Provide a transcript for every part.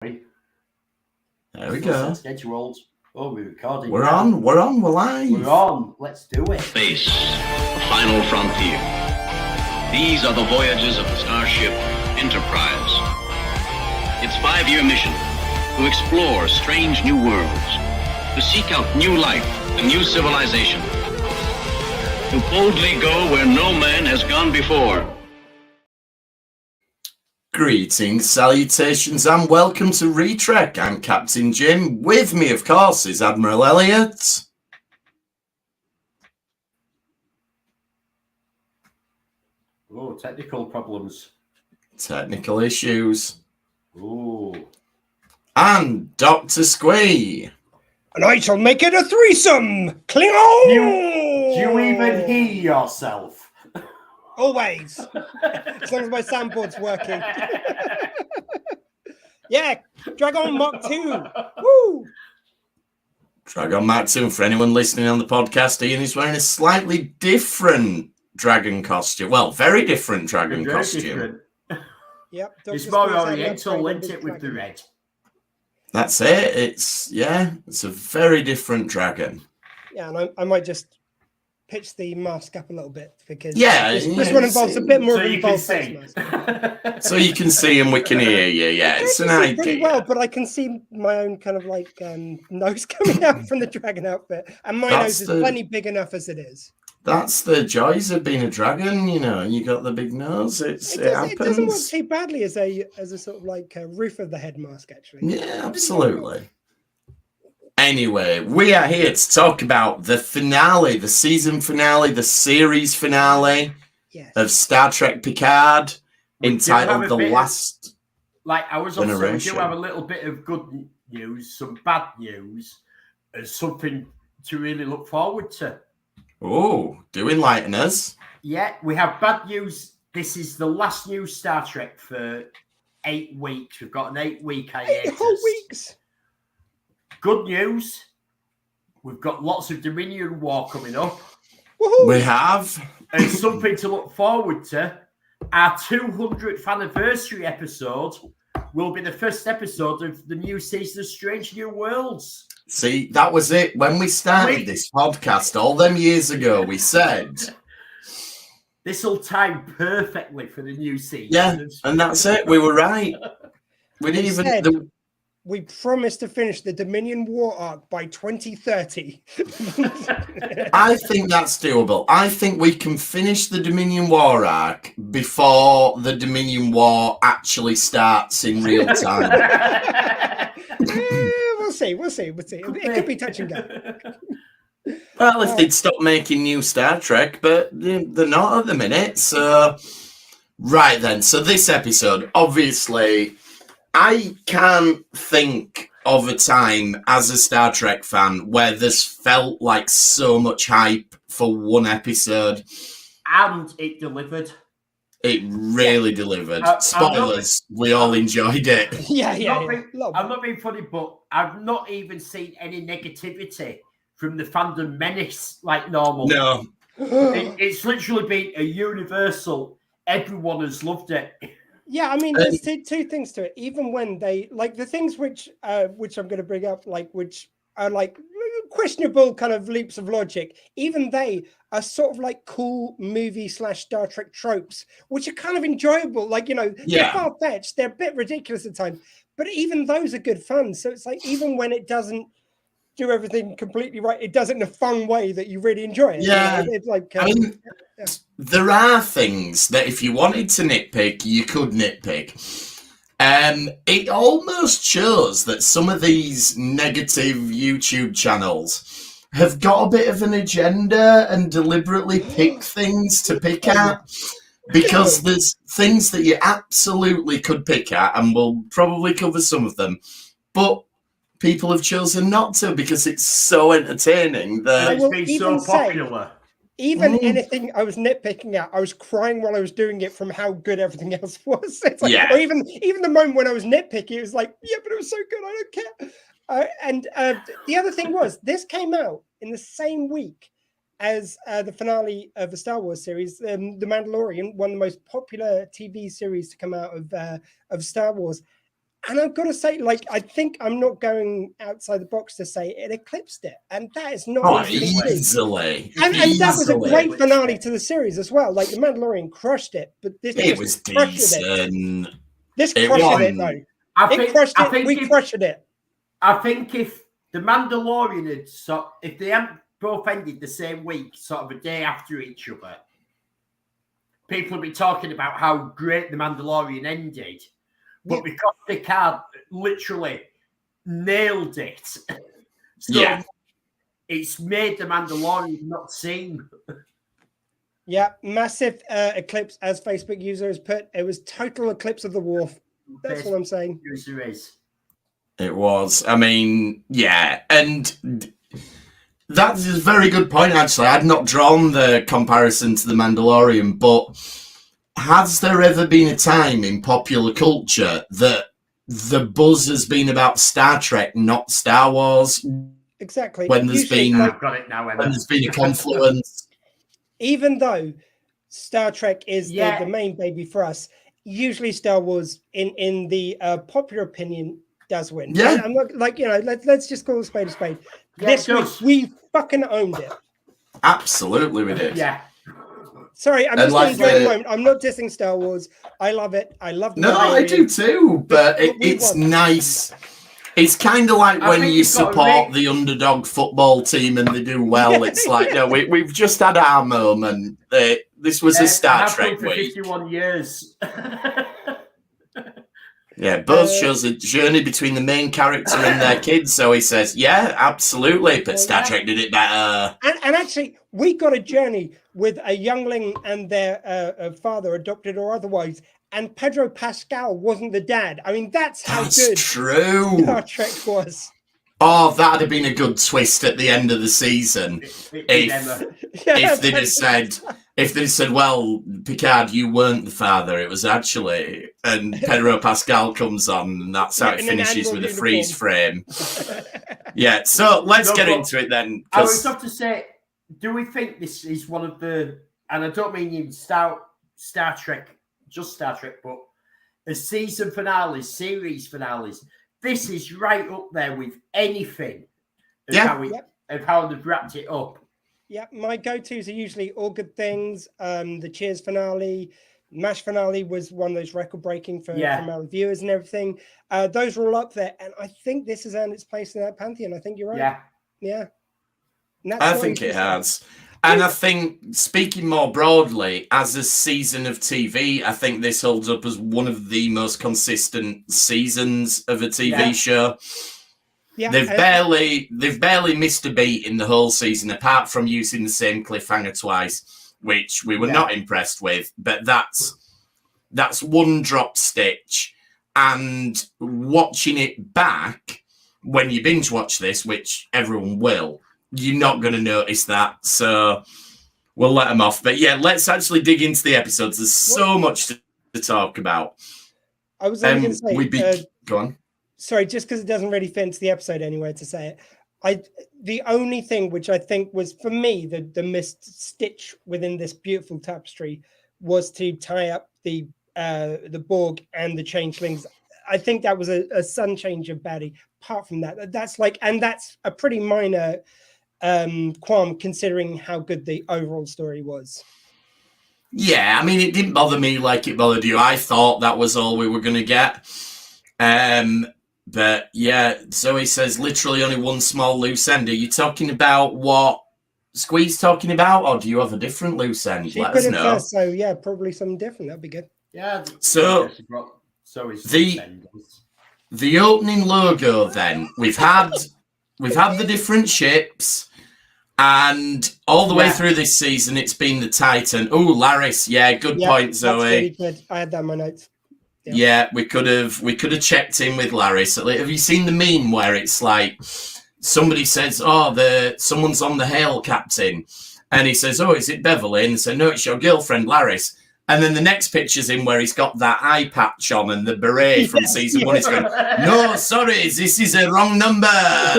There we go. Scheduled. Oh, we're recording. We're on. We're live. We're on. Let's do it. Space, the final frontier. These are the voyages of the starship Enterprise. Its 5-year mission: to explore strange new worlds, to seek out new life and new civilization, to boldly go where no man has gone before. Greetings, salutations, and welcome to Retrek. I'm Captain Jim. With me, of course, is Admiral Elliot. Oh, technical problems. Technical issues. Oh. And Dr. Squee. And I shall make it a threesome! Klingon! Do you even hear yourself? Always. As long as my soundboard's working. Yeah, Dragon Mark 2. Woo! Dragon Mark 2. For anyone listening on the podcast, Ian is wearing a slightly different dragon costume. Well, very different dragon costume. Different. Yep. It's more oriental, isn't it, with the red? That's it. It's a very different dragon. Yeah, and I might just pitch the mask up a little bit because this one involves a bit more so of an you can involved see. face mask. So you can see and we can hear you. Yeah, it's an idea. Pretty well, but I can see my own kind of like nose coming out from the dragon outfit, and my nose is plenty big enough as it is. That's the joys of being a dragon, you know. You got the big nose. It happens. It doesn't work too badly as a sort of like a roof of the head mask, actually. Yeah, absolutely. Anyway, we are here to talk about the finale, the season finale, the series finale of Star Trek Picard, entitled The Last Generation. We do have a little bit of good news, some bad news, and something to really look forward to. Oh, do enlighten us. Yeah, we have bad news. This is the last new Star Trek for 8 weeks. We've got an 8-week hiatus. 8 whole weeks. Good news. We've got lots of Dominion War coming up. Woohoo! We have. And something to look forward to. Our 200th anniversary episode will be the first episode of the new season of Strange New Worlds. See, that was it. When we started this podcast all them years ago, we said this will time perfectly for the new season. Yeah, and that's it. We were right. We didn't even. We promised to finish the Dominion War arc by 2030. I think that's doable. I think we can finish the Dominion War arc before the Dominion War actually starts in real time. We'll see. It could be touch and go. Well, if they'd stop making new Star Trek, but they're not at the minute. So, right then. So this episode, obviously, I can't think of a time as a Star Trek fan where this felt like so much hype for one episode. And it delivered. It really delivered. Spoilers, we all enjoyed it. Yeah. I'm not being funny, but I've not even seen any negativity from the fandom menace like normal. No. It's literally been a universal, everyone has loved it. Yeah, I mean, there's two things to it. Even when they like the things which I'm going to bring up, like which are like questionable kind of leaps of logic. Even they are sort of like cool movie / Star Trek tropes, which are kind of enjoyable. Like they're far fetched, they're a bit ridiculous at times, but even those are good fun. So it's like even when it doesn't do everything completely right, it does it in a fun way that you really enjoy it. Yeah, it's like there are things that if you wanted to nitpick, you could nitpick. It almost shows that some of these negative YouTube channels have got a bit of an agenda and deliberately pick things to pick at, because there's things that you absolutely could pick at, and we'll probably cover some of them, but people have chosen not to because it's so entertaining that it's been so popular. Anything I was nitpicking at, I was crying while I was doing it from how good everything else was. It's like, or even the moment when I was nitpicking, it was like, yeah, but it was so good, I don't care. And the other thing was, this came out in the same week as the finale of the Star Wars series, The Mandalorian, one of the most popular TV series to come out of Star Wars. And I've got to say, like, I think I'm not going outside the box to say it eclipsed it, and that is not easily. And that was a great finale to the series as well. Like, The Mandalorian crushed it, but this was decent. This crushed it though. We crushed it. I think if The Mandalorian if they hadn't both ended the same week, sort of a day after each other, people would be talking about how great The Mandalorian ended. But because Picard literally nailed it, so it's made The Mandalorian not seem. Yeah, massive eclipse, as Facebook user has put. It was total eclipse of the Wharf. That's all I'm saying. User is. It was. I mean, yeah, and that's a very good point. Actually, I'd not drawn the comparison to The Mandalorian, but has there ever been a time in popular culture that the buzz has been about Star Trek, not Star Wars? Exactly. When there's been a confluence. Even though Star Trek is the main baby for us, usually Star Wars, in the popular opinion, does win. Yeah. I'm not like, let's just call a spade a spade. This week we fucking owned it. Absolutely, we did. Yeah. Sorry, I'm just enjoying the moment. I'm not dissing Star Wars. I love it. I love it. No, I do too, but it's nice. It's kind of like when you support the underdog football team and they do well. It's like, no, we've just had our moment. This was a Star Trek week. 51 years. Yeah, both shows a journey between the main character and their kids. So he says, yeah, absolutely, but Star Trek did it better. And actually, we got a journey with a youngling and their father, adopted or otherwise, and Pedro Pascal wasn't the dad. I mean, that's how good true. Star Trek was. Oh, that'd have been a good twist at the end of the season. If they'd said, well, Picard, you weren't the father, it was actually, and Pedro Pascal comes on, and that's how it finishes with a freeze frame. Yeah, so let's get into it then. I would have to say, do we think this is one of the, and I don't mean in Star Trek, just Star Trek, but as season finales, series finales, this is right up there with anything of how they've wrapped it up. Yeah, my go-tos are usually All Good Things, the Cheers finale, MASH finale was one of those record-breaking from our reviewers and everything. Those are all up there, and I think this has earned its place in that pantheon. I think you're right. Yeah. I think it has. And I think, speaking more broadly, as a season of TV, I think this holds up as one of the most consistent seasons of a TV show. Yeah, they've barely missed a beat in the whole season, apart from using the same cliffhanger twice, which we were not impressed with. But that's one drop stitch. And watching it back, when you binge watch this, which everyone will, you're not going to notice that. So we'll let them off. But yeah, let's actually dig into the episodes. There's so much to talk about. I was only going to say... go on. Sorry, just because it doesn't really fit into the episode anyway to say it. The only thing which I think was, for me, the missed stitch within this beautiful tapestry was to tie up the Borg and the Changelings. I think that was a sun change of baddie. Apart from that, that's a pretty minor qualm considering how good the overall story was. Yeah, I mean, it didn't bother me like it bothered you. I thought that was all we were going to get. But yeah, Zoe says literally only one small loose end. Are you talking about what Squee's talking about, or do you have a different loose end? Let us know. First, so yeah, probably something different. That'd be good. Yeah. So the opening logo. Then we've had the different ships, and all the way through this season, it's been the Titan. Oh, Laris, good point, Zoe. That's really good. I had that in my notes. Yeah, we could have checked in with Laris. Have you seen the meme where it's like somebody says, "Oh, someone's on the Hale, Captain," and he says, "Oh, is it Beverly?" And they say, "No, it's your girlfriend, Laris." And then the next picture's in where he's got that eye patch on and the beret from season 1. He's going, no, sorry, this is a wrong number.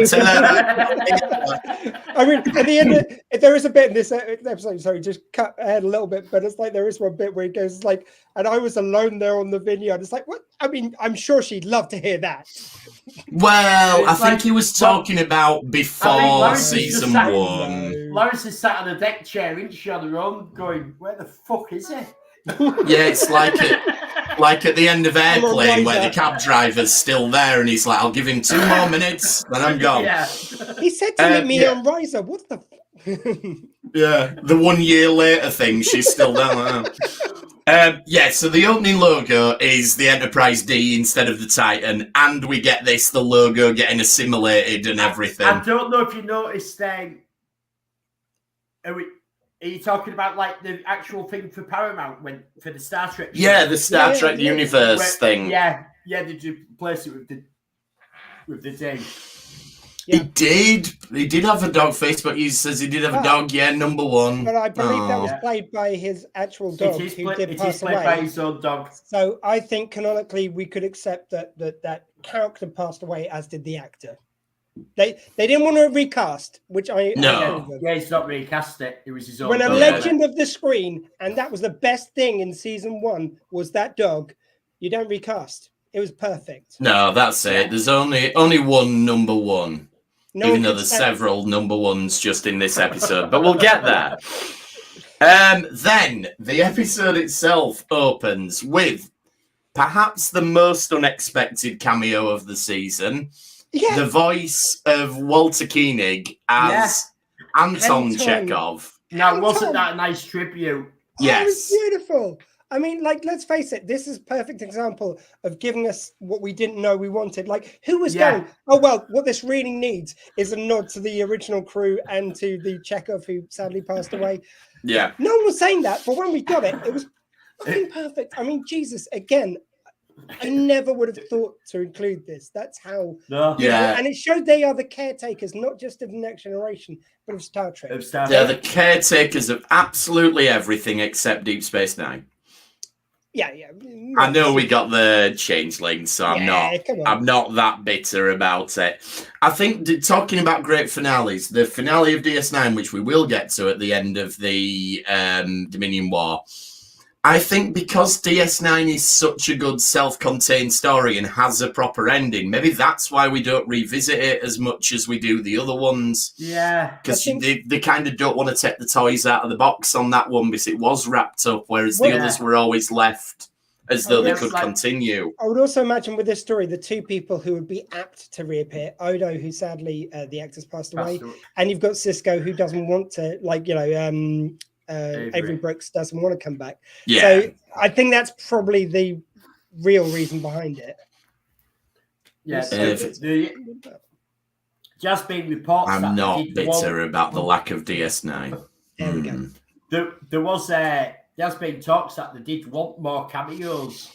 Tell her. I mean, at the end, there is a bit in this episode, sorry, just cut ahead a little bit, but it's like there is one bit where he goes like, and I was alone there on the vineyard. It's like, what? I mean, I'm sure she'd love to hear that. Well, I think he was talking about before season 1. Lois is sat on a deck chair, isn't she, on her own, going, where the fuck is he? Yeah, it's like at the end of Airplane where the cab driver's still there and he's like, I'll give him 2 more minutes, then I'm gone. Yeah. He said to meet me on Riser. What the? Yeah, the 1 year later thing, she's still there. Yeah, so the opening logo is the Enterprise D instead of the Titan, and we get the logo getting assimilated and everything. I don't know if you noticed, are you talking about like the actual thing for Paramount for the Star Trek? Yeah, the Star Trek universe thing. Yeah, did you replace it with the D? Yeah. He did have a dog. Facebook user says he did have a dog. Yeah, number 1. But I believe that was played by his actual dog, who did pass away. By his own dog. So I think canonically we could accept that character passed away, as did the actor. They didn't want to recast, which I he's not recast it. It was his own. When a legend of the screen, and that was the best thing in season 1 was that dog. You don't recast. It was perfect. No, that's it. There's only one number 1. Even though there's several number 1s just in this episode, but we'll get there. Then the episode itself opens with perhaps the most unexpected cameo of the season. Yeah. The voice of Walter Koenig as Anton Chekhov. Now, wasn't that a nice tribute? Yes. It was beautiful. I mean, like, let's face it, this is a perfect example of giving us what we didn't know we wanted. Like, who was going, oh, well, what this really needs is a nod to the original crew and to the Chekhov who sadly passed away. Yeah. No one was saying that, but when we got it, it was fucking perfect. I mean, Jesus, again, I never would have thought to include this. That's how. No. Yeah. And it showed they are the caretakers, not just of the Next Generation, but of Star Trek. They're the caretakers of absolutely everything except Deep Space Nine. Yeah. I know we got the changeling, so I'm not that bitter about it. I think talking about great finales, the finale of DS9, which we will get to at the end of the Dominion War, I think because DS9 is such a good self-contained story and has a proper ending, maybe that's why we don't revisit it as much as we do the other ones. Yeah. Because they kind of don't want to take the toys out of the box on that one because it was wrapped up, whereas the others were always left as though they could continue. I would also imagine with this story, the 2 people who would be apt to reappear, Odo, who sadly the actor's passed away, and you've got Cisco, who doesn't want to, Avery Brooks doesn't want to come back. Yeah. So I think that's probably the real reason behind it. Yes. Just been reports. I'm not bitter about the lack of DS9. There we go. There's been talks that they did want more cameos.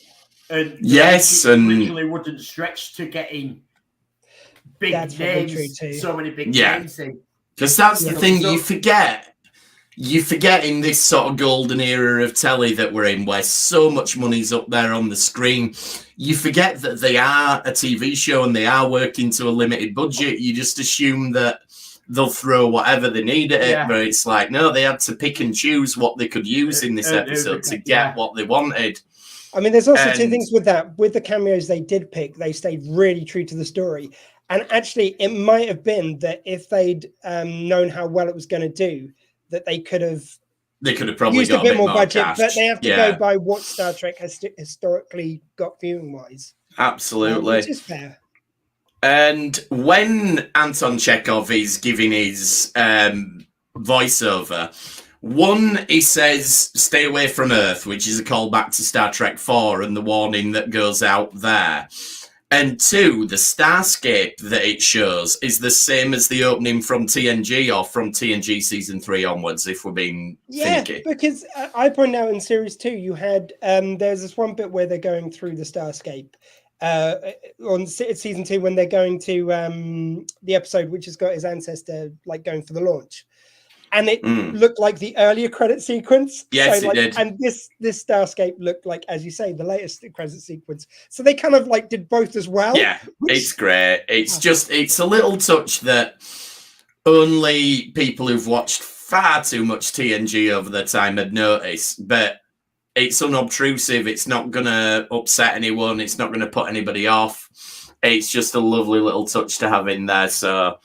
And originally wouldn't stretch to getting big names, so many big names in. Because that's the thing you forget. You forget in this sort of golden era of telly that we're in, where so much money's up there on the screen, you forget that they are a TV show and they are working to a limited budget. You just assume that they'll throw whatever they need at it, but it's like, no, they had to pick and choose what they could use in this episode to get what they wanted. I mean, there's also 2 things with that. With the cameos they did pick, they stayed really true to the story. And actually, it might have been that if they'd known how well it was going to do, that they could have probably used got a bit more budget, cast. but they have to go by what Star Trek has historically got viewing-wise. Absolutely. Which is fair. And when Anton Chekhov is giving his voiceover, 1, he says, stay away from Earth, which is a callback to Star Trek 4 and the warning that goes out there. And 2, the starscape that it shows is the same as the opening from TNG or from TNG season 3 onwards, if we're being finicky. Because I point out in series 2, you had there's this one bit where they're going through the starscape on season 2 when they're going to the episode which has got his ancestor like going for the launch. and it looked like the earlier credit sequence. Yes, so, like, it did. And this Starscape looked like, as you say, the latest credit sequence. So they kind of like did both as well. Yeah, it's great. It's a little touch that only people who've watched far too much TNG over their time had noticed, but it's unobtrusive. It's not going to upset anyone. It's not going to put anybody off. It's just a lovely little touch to have in there. So,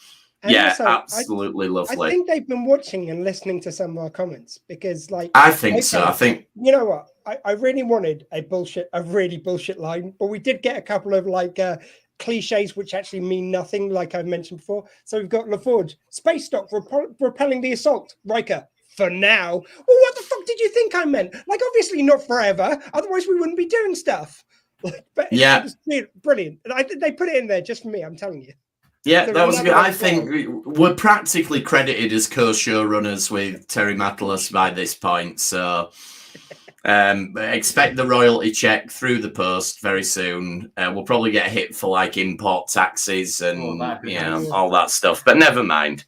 and yeah, also, absolutely lovely. I think they've been watching and listening to some of our comments because, like, I think so. I think, you know what? I really wanted a really bullshit line, but we did get a couple of like cliches which actually mean nothing, like I mentioned before. So we've got LaForge, space dock repelling the assault. Riker, for now. Well, what the fuck did you think I meant? Like, obviously not forever. Otherwise, we wouldn't be doing stuff. But yeah, it was brilliant. And they put it in there just for me. I'm telling you. Yeah, that was good. I think we're practically credited as co-showrunners with Terry Matalas by this point. So expect the royalty check through the post very soon. We'll probably get hit for like import taxes and all that stuff. But never mind.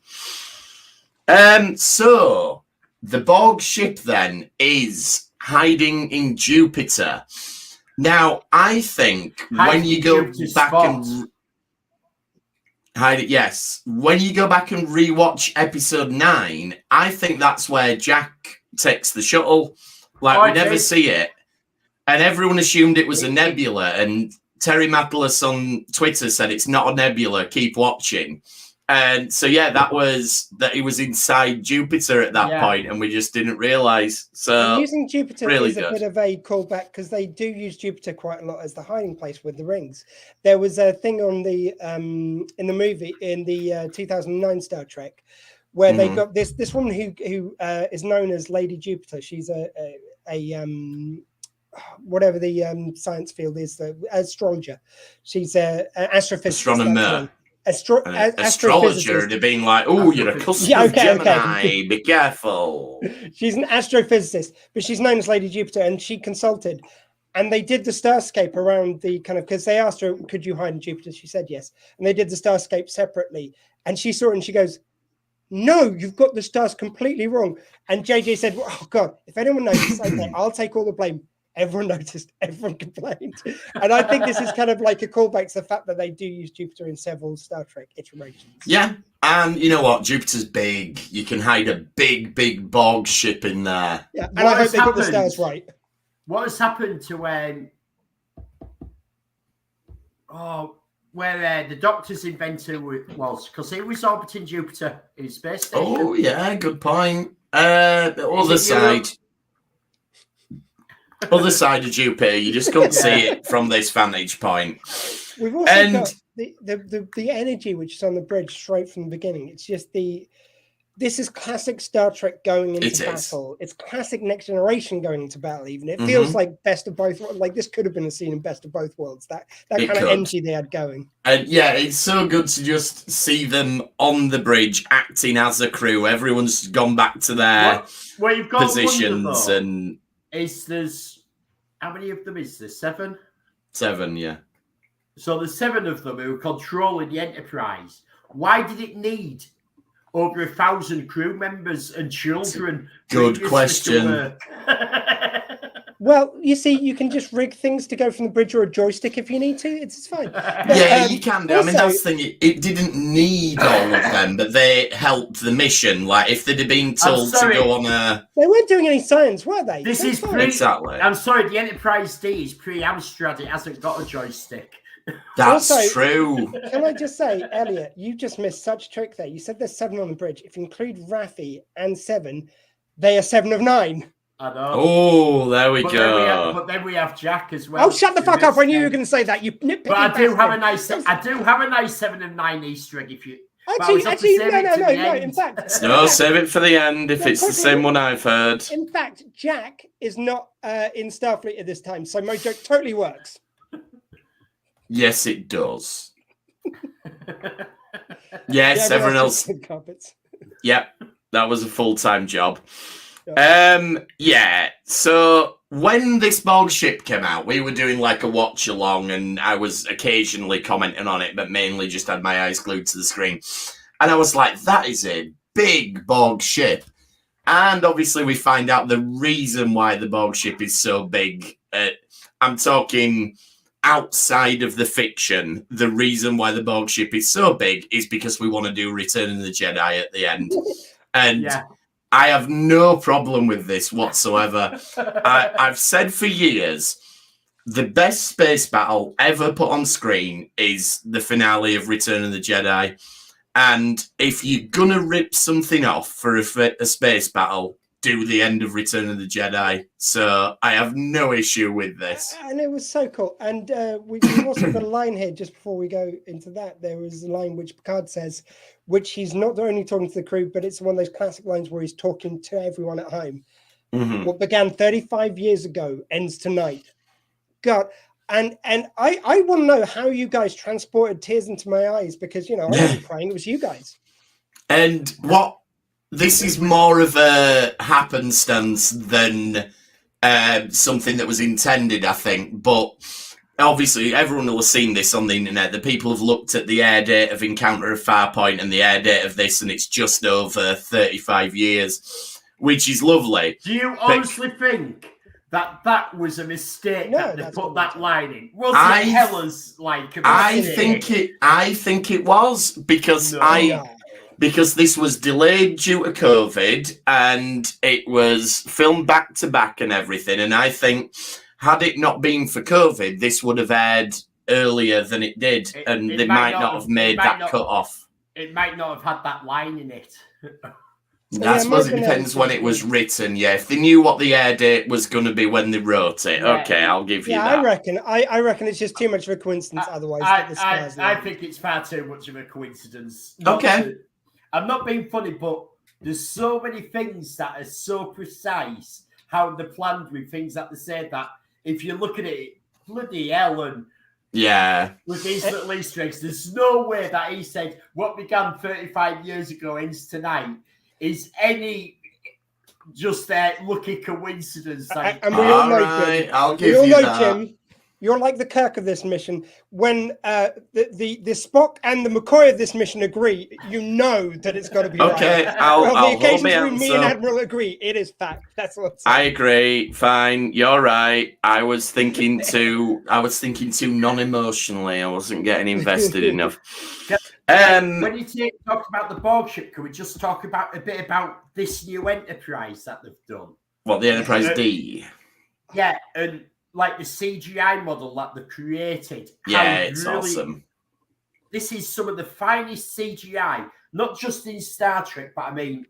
So the Borg ship then is hiding in Jupiter. Now, I think when you go back and when you go back and rewatch episode 9, I think that's where Jack takes the shuttle. Like, we never see it. And everyone assumed it was a nebula. And Terry Matalas on Twitter said it's not a nebula, keep watching. And so, yeah, that he was inside Jupiter at that point, and we just didn't realize. So using Jupiter really is a bit of a callback because they do use Jupiter quite a lot as the hiding place with the rings. There was a thing on the in the movie in the 2009 Star Trek where they got this woman who is known as Lady Jupiter. She's a whatever the science field is, the astrologer. She's an astrophysicist. Astronomer. Astrologer, they're being like, oh, you're a cusp of Gemini, be careful. She's an astrophysicist, but she's known as Lady Jupiter, and she consulted. And they did the starscape around the kind of, because they asked her, could you hide in Jupiter? She said yes. And they did the starscape separately. And she saw it and she goes, no, you've got the stars completely wrong. And JJ said, oh, God, if anyone knows, okay, I'll take all the blame. Everyone noticed, everyone complained. And I think this is kind of like a callback to the fact that they do use Jupiter in several Star Trek iterations. Yeah, and you know what? Jupiter's big. You can hide a big, big Borg ship in there. Yeah, and I hope they got the stars right. What has happened to where the Doctor's inventor was? Because he was orbiting Jupiter in space station. Oh, yeah, good point. The other side. Other side of Jupiter, you just couldn't see it from this vantage point. We've also got the energy which is on the bridge straight from the beginning. It's just this is classic Star Trek going into battle. It's classic Next Generation going into battle. Even it feels like best of both. Like this could have been a scene in Best of Both Worlds. That kind of energy they had going. And yeah, it's so good to just see them on the bridge acting as a crew. Everyone's gone back to their positions and. How many of them is there? 7? 7, yeah. So there's 7 of them who are controlling the Enterprise. Why did it need over 1,000 crew members and children? Good question. Well, you see, you can just rig things to go from the bridge or a joystick if you need to. It's fine. But, you can do. Also, I mean, that's the thing. It didn't need all of them, but they helped the mission. Like, if they'd have been told to go on a... They weren't doing any science, were they? This is exactly. I'm sorry, the Enterprise D is pre-Amstrad. It hasn't got a joystick. That's also, true. Can I just say, Elliot, you just missed such a trick there. You said there's 7 on the bridge. If you include Raffi and 7, they are 7 of 9. I know. Oh, there we go. But then we have Jack as well. Oh, shut the fuck up! I knew you were going to say that. You nitpicking. But I do have a nice 7 of 9 Easter egg. If you actually, no. In fact, no, save it for the end. If it's the same one I've heard. In fact, Jack is not in Starfleet at this time, so Mojo totally works. Yes, it does. Yes, everyone else. Yep, that was a full-time job. So when this Borg ship came out, we were doing like a watch along and I was occasionally commenting on it, but mainly just had my eyes glued to the screen. And I was like, that is a big Borg ship. And obviously we find out the reason why the Borg ship is so big. I'm talking outside of the fiction. The reason why the Borg ship is so big is because we want to do Return of the Jedi at the end. And I have no problem with this whatsoever. I've said for years, the best space battle ever put on screen is the finale of Return of the Jedi. And if you're gonna rip something off for a space battle, do the end of Return of the Jedi. So I have no issue with this. And it was so cool. And we've also got a line here just before we go into that. There was a line which Picard says, which he's not only talking to the crew, but it's one of those classic lines where he's talking to everyone at home. Mm-hmm. What began 35 years ago ends tonight. God. And I want to know how you guys transported tears into my eyes, because, you know, I wasn't crying, it was you guys. And this is more of a happenstance than something that was intended, I think. But obviously, everyone will have seen this on the internet. The people have looked at the air date of Encounter of Farpoint and the air date of this, and it's just over 35 years, which is lovely. Do you honestly think that was a mistake that they put that line in? Was it Hella's like? I think it was because because this was delayed due to COVID and it was filmed back to back and everything. And I think had it not been for COVID, this would have aired earlier than it did, and they might not have made that cut off. It might not have had that line in it. I suppose it depends when it was written. Yeah, if they knew what the air date was going to be when they wrote it, okay, I'll give you that. I reckon it's just too much of a coincidence. Otherwise, I think it's far too much of a coincidence. I'm not being funny, but there's so many things that are so precise how they're planned with things that they say that if you look at it, bloody hell, and with these little Easter eggs, there's no way that he said what began 35 years ago ends tonight is any just a lucky coincidence. And we all know, Jim. I'll give you that. Jim, you're like the Kirk of this mission. When the Spock and the McCoy of this mission agree, you know that it's got to be right. Okay, I'll the occasions hold my when me and Admiral agree, it is fact. That's what I agree. Fine, you're right. I was thinking too non-emotionally. I wasn't getting invested enough. When you talk about the Borg ship, can we just talk about a bit about this new Enterprise that they've done? What, the Enterprise D? Yeah, and like the CGI model that they've created. Yeah, it's awesome. This is some of the finest CGI, not just in Star Trek, but I mean,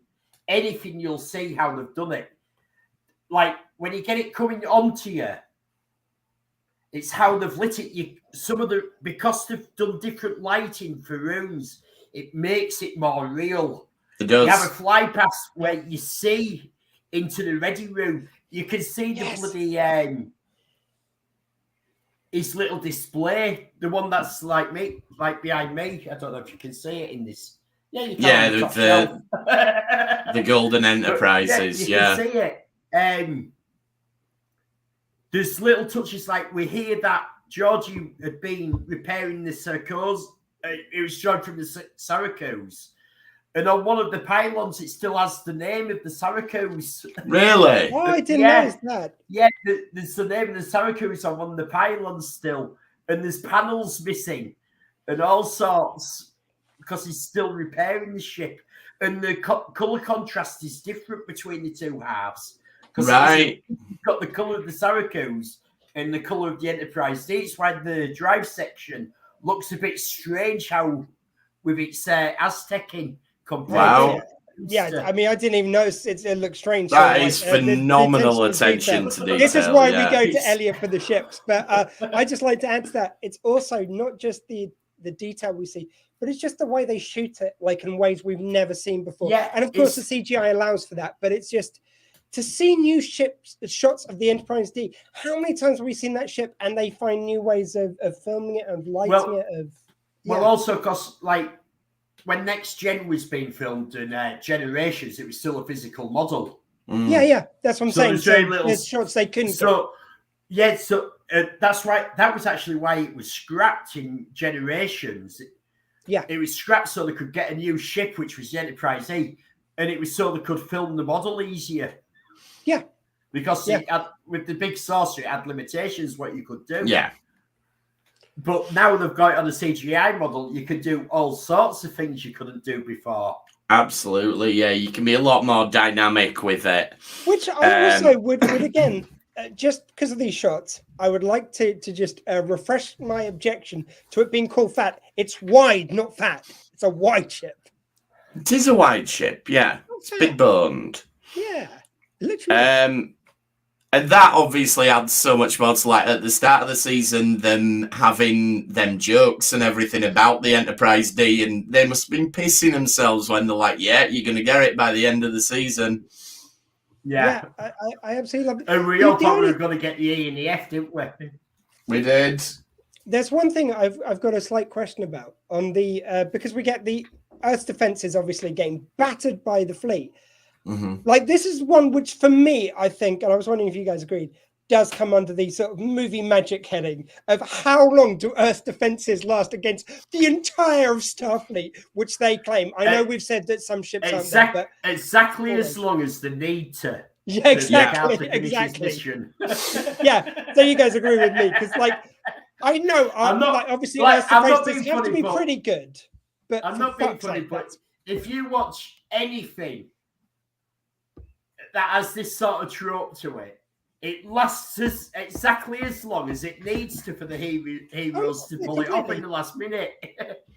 anything you'll see how they've done it. Like, when you get it coming onto you, it's how they've lit it. Because they've done different lighting for rooms, it makes it more real. It does. You have a fly pass where you see into the ready room. You can see the bloody his little display, the one that's like behind me. I don't know if you can see it in this. Yeah, you can. Yeah, the Golden Enterprises. You can see it. There's little touches like we hear that Georgie had been repairing the Syracuse. It was shown from the Syracuse. And on one of the pylons, it still has the name of the Syracuse. Really? Oh, I didn't notice that. Yeah, there's the name of the Syracuse on one of the pylons still. And there's panels missing and all sorts because he's still repairing the ship. And the colour contrast is different between the two halves. Right. You've got the colour of the Syracuse and the colour of the Enterprise D. It's why the drive section looks a bit strange how with its Aztecing compared to... Yeah, I mean, I didn't even notice it looks strange. That is phenomenal attention to detail. This is why we go to Elliot for the ships. But I just like to add to that. It's also not just the detail we see, but it's just the way they shoot it, like in ways we've never seen before. Yeah, and of course the CGI allows for that, but it's just to see new shots of the Enterprise D. How many times have we seen that ship and they find new ways of filming it, of lighting it? Well, also because like when Next Gen was being filmed and Generations, it was still a physical model. Yeah, that's what I'm saying. So there's shots they couldn't. That's right. That was actually why it was scrapped in Generations. It was scrapped so they could get a new ship, which was the Enterprise E. and it was so they could film the model easier. Yeah. Because it had, with the big saucer, it had limitations what you could do. Yeah. But now they've got it on the CGI model, you can do all sorts of things you couldn't do before. Absolutely, yeah. You can be a lot more dynamic with it. Which I also would again, just because of these shots, I would like to just refresh my objection to it being called fat. It's wide, not fat. It's a wide ship. It is a wide ship, yeah. It's big boned. Yeah, literally. And that obviously adds so much more to, like, at the start of the season, them having them jokes and everything about the Enterprise D, and they must have been pissing themselves when they're like, yeah, you're going to get it by the end of the season. Yeah. I absolutely love it. And we all thought we were going to get the E and the F, didn't we? We did. There's one thing I've got a slight question about on the, because we get the Earth's defenses obviously getting battered by the fleet. Mm-hmm. Like, this is one which, for me, I think, and I was wondering if you guys agreed, does come under the sort of movie magic heading of how long do Earth defenses last against the entire of Starfleet, which they claim. I know we've said that some ships aren't there, but exactly as long as they need to. Yeah, exactly. Yeah, so you guys agree with me, because, like, I know, obviously, Earth defenses have to be pretty good. But I'm not being funny, but if you watch anything that has this sort of trope to it, it lasts exactly as long as it needs to for the heroes to pull it off in the last minute.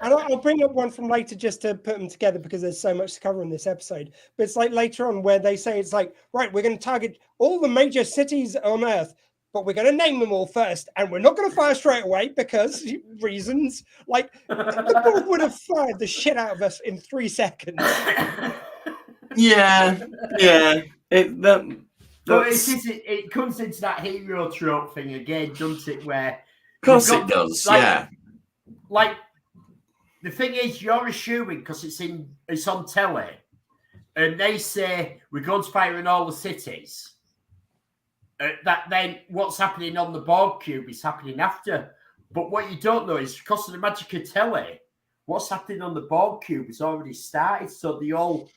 And I'll bring up one from later just to put them together because there's so much to cover in this episode. But it's like later on where they say it's like, right, we're going to target all the major cities on Earth, but we're going to name them all first, and we're not going to fire straight away because reasons. Like, the Borg would have fired the shit out of us in 3 seconds. Yeah. But it comes into that hero trope thing again, doesn't it? Where, of course it does, yeah. Like, the thing is, you're assuming because it's on telly, and they say we're going to fire in all the cities. That then what's happening on the Borg cube is happening after. But what you don't know is because of the magic of telly, what's happening on the Borg cube has already started. So they all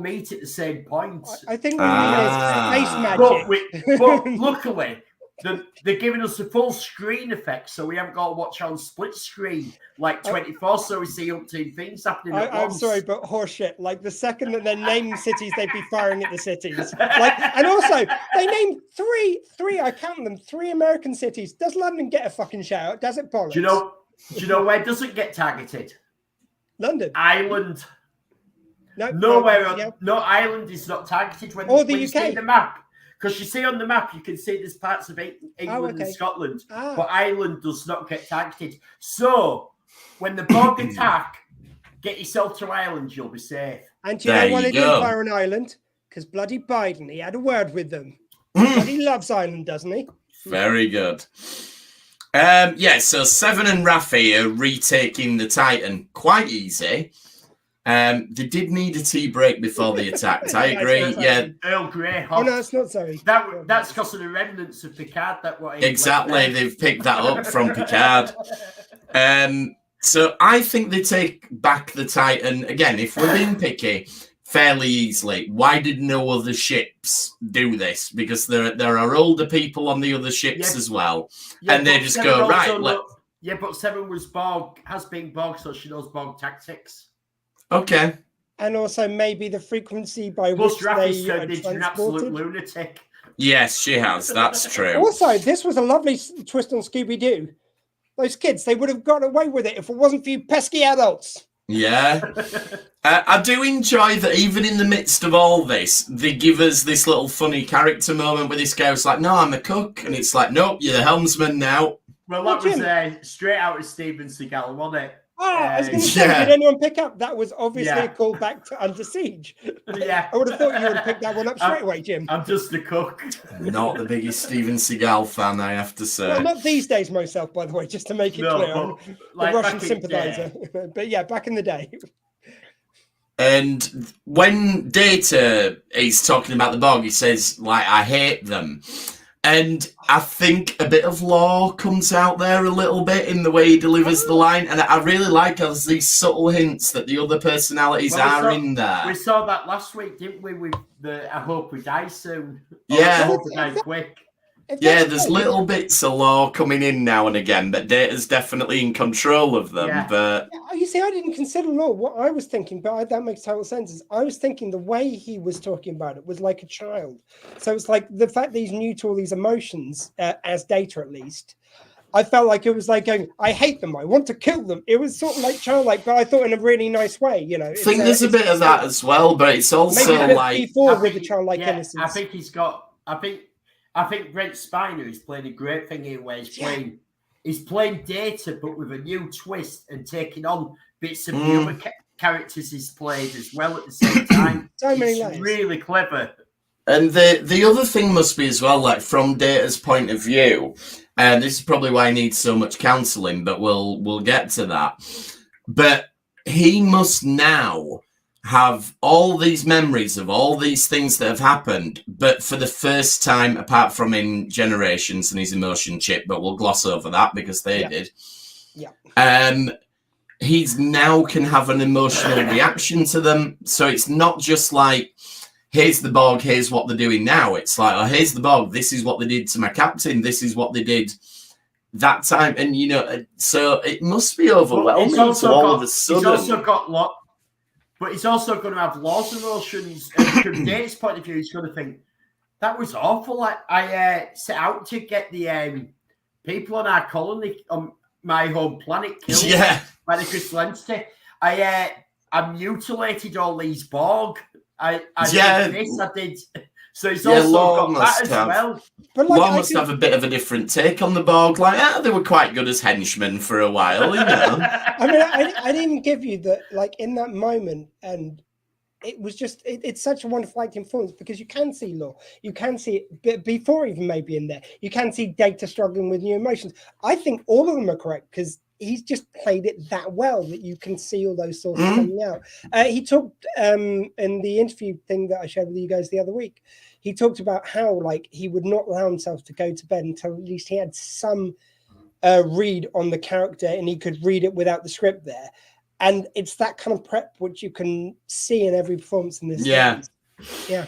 meet at the same point. I think we need space magic. But luckily, they're giving us a full screen effect, so we haven't got to watch on split screen like 24, so we see umpteen things happening at once. I'm sorry, but horseshit. Like, the second that they're naming cities, they'd be firing at the cities. Like, and also, they named three, I count them, 3 American cities. Does London get a fucking shout out? Does it, bollocks? Do you know where it doesn't get targeted? London. Ireland. No, Ireland is not targeted when you see the map. Because you see on the map, you can see there's parts of England and Scotland, but Ireland does not get targeted. So, when the Borg attack, get yourself to Ireland, you'll be safe. And do you know why they didn't fire on Ireland? Because bloody Biden, he had a word with them. He loves Ireland, doesn't he? Very good. So Seven and Raffi are retaking the Titan quite easy. They did need a tea break before they attacked. I agree. Yeah. Earl Grey. Oh no, it's not. Sorry. That's because of the remnants of Picard. Exactly. They've picked that up from Picard. So I think they take back the Titan again. If we're being picky, fairly easily. Why did no other ships do this? Because there are older people on the other ships as well, and they just go right. But Seven was Borg, has been Borg, so she knows Borg tactics. Okay. And also maybe the frequency by which they turned into an absolute lunatic. Yes, she has. That's true. Also, this was a lovely twist on Scooby-Doo. Those kids, they would have got away with it if it wasn't for you pesky adults. Yeah. I do enjoy that even in the midst of all this, they give us this little funny character moment where this guy was like, no, I'm a cook. And it's like, nope, you're the helmsman now. Well, that was straight out of Steven Seagal, wasn't it? I was going to say, did anyone pick up? That was obviously a call back to Under Siege. Yeah. I would have thought you would have picked that one up straight away, Jim. I'm just a cook. Not the biggest Steven Seagal fan, I have to say. Well, not these days myself, by the way, just to make it clear. I'm a Russian sympathizer. But yeah, back in the day. And when Data is talking about the Borg, he says, like, I hate them. And I think a bit of lore comes out there a little bit in the way he delivers the line. And I really like these subtle hints that the other personalities are in there. We saw that last week, didn't we, with the I Hope We Die Soon. Yeah. I Hope We Die Quick. Yeah, there's little bits of lore coming in now and again, but Data's definitely in control of them. Yeah. But you see, I didn't consider lore. What I was thinking, but that makes total sense, is I was thinking the way he was talking about it was like a child. So it's like the fact that he's new to all these emotions, as Data at least, I felt like it was like going, I hate them, I want to kill them. It was sort of like childlike, but I thought in a really nice way, you know. I think there's a bit of that as well, but it's also maybe like... before with the childlike innocence. I think he's got... I think Brent Spiner is playing a great thing here where he's playing Data but with a new twist and taking on bits of the other characters he's played as well at the same time. So many it's layers. Really clever. And the other thing must be as well, like from Data's point of view, and this is probably why he needs so much counselling, but we'll get to that. But he must now have all these memories of all these things that have happened, but for the first time, apart from in Generations and his emotion chip, but we'll gloss over that because they did. Yeah. He's now can have an emotional reaction to them. So it's not just like, here's the Borg, here's what they're doing now. It's like, oh, here's the Borg, this is what they did to my captain, this is what they did that time. And, you know, so it must be overwhelming to all of a sudden. He's also got but he's also going to have lots of emotions. And from Date's point of view, he's going to think, that was awful. Like, I set out to get the people on our colony, on my home planet, killed by the crystal entity. I mutilated all these Borg. I did this, I did... So he's also got that as well. But like, Law must have a bit of a different take on the Borg. Like, they were quite good as henchmen for a while, you know. I mean, I didn't give you that, like, in that moment, and it was just, it's such a wonderful acting performance because you can see Law. You can see it before even maybe in there. You can see Data struggling with new emotions. I think all of them are correct because he's just played it that well that you can see all those sorts of coming out. He talked in the interview thing that I shared with you guys the other week. He talked about how, like, he would not allow himself to go to bed until at least he had some read on the character and he could read it without the script there. And it's that kind of prep which you can see in every performance in this series. Yeah.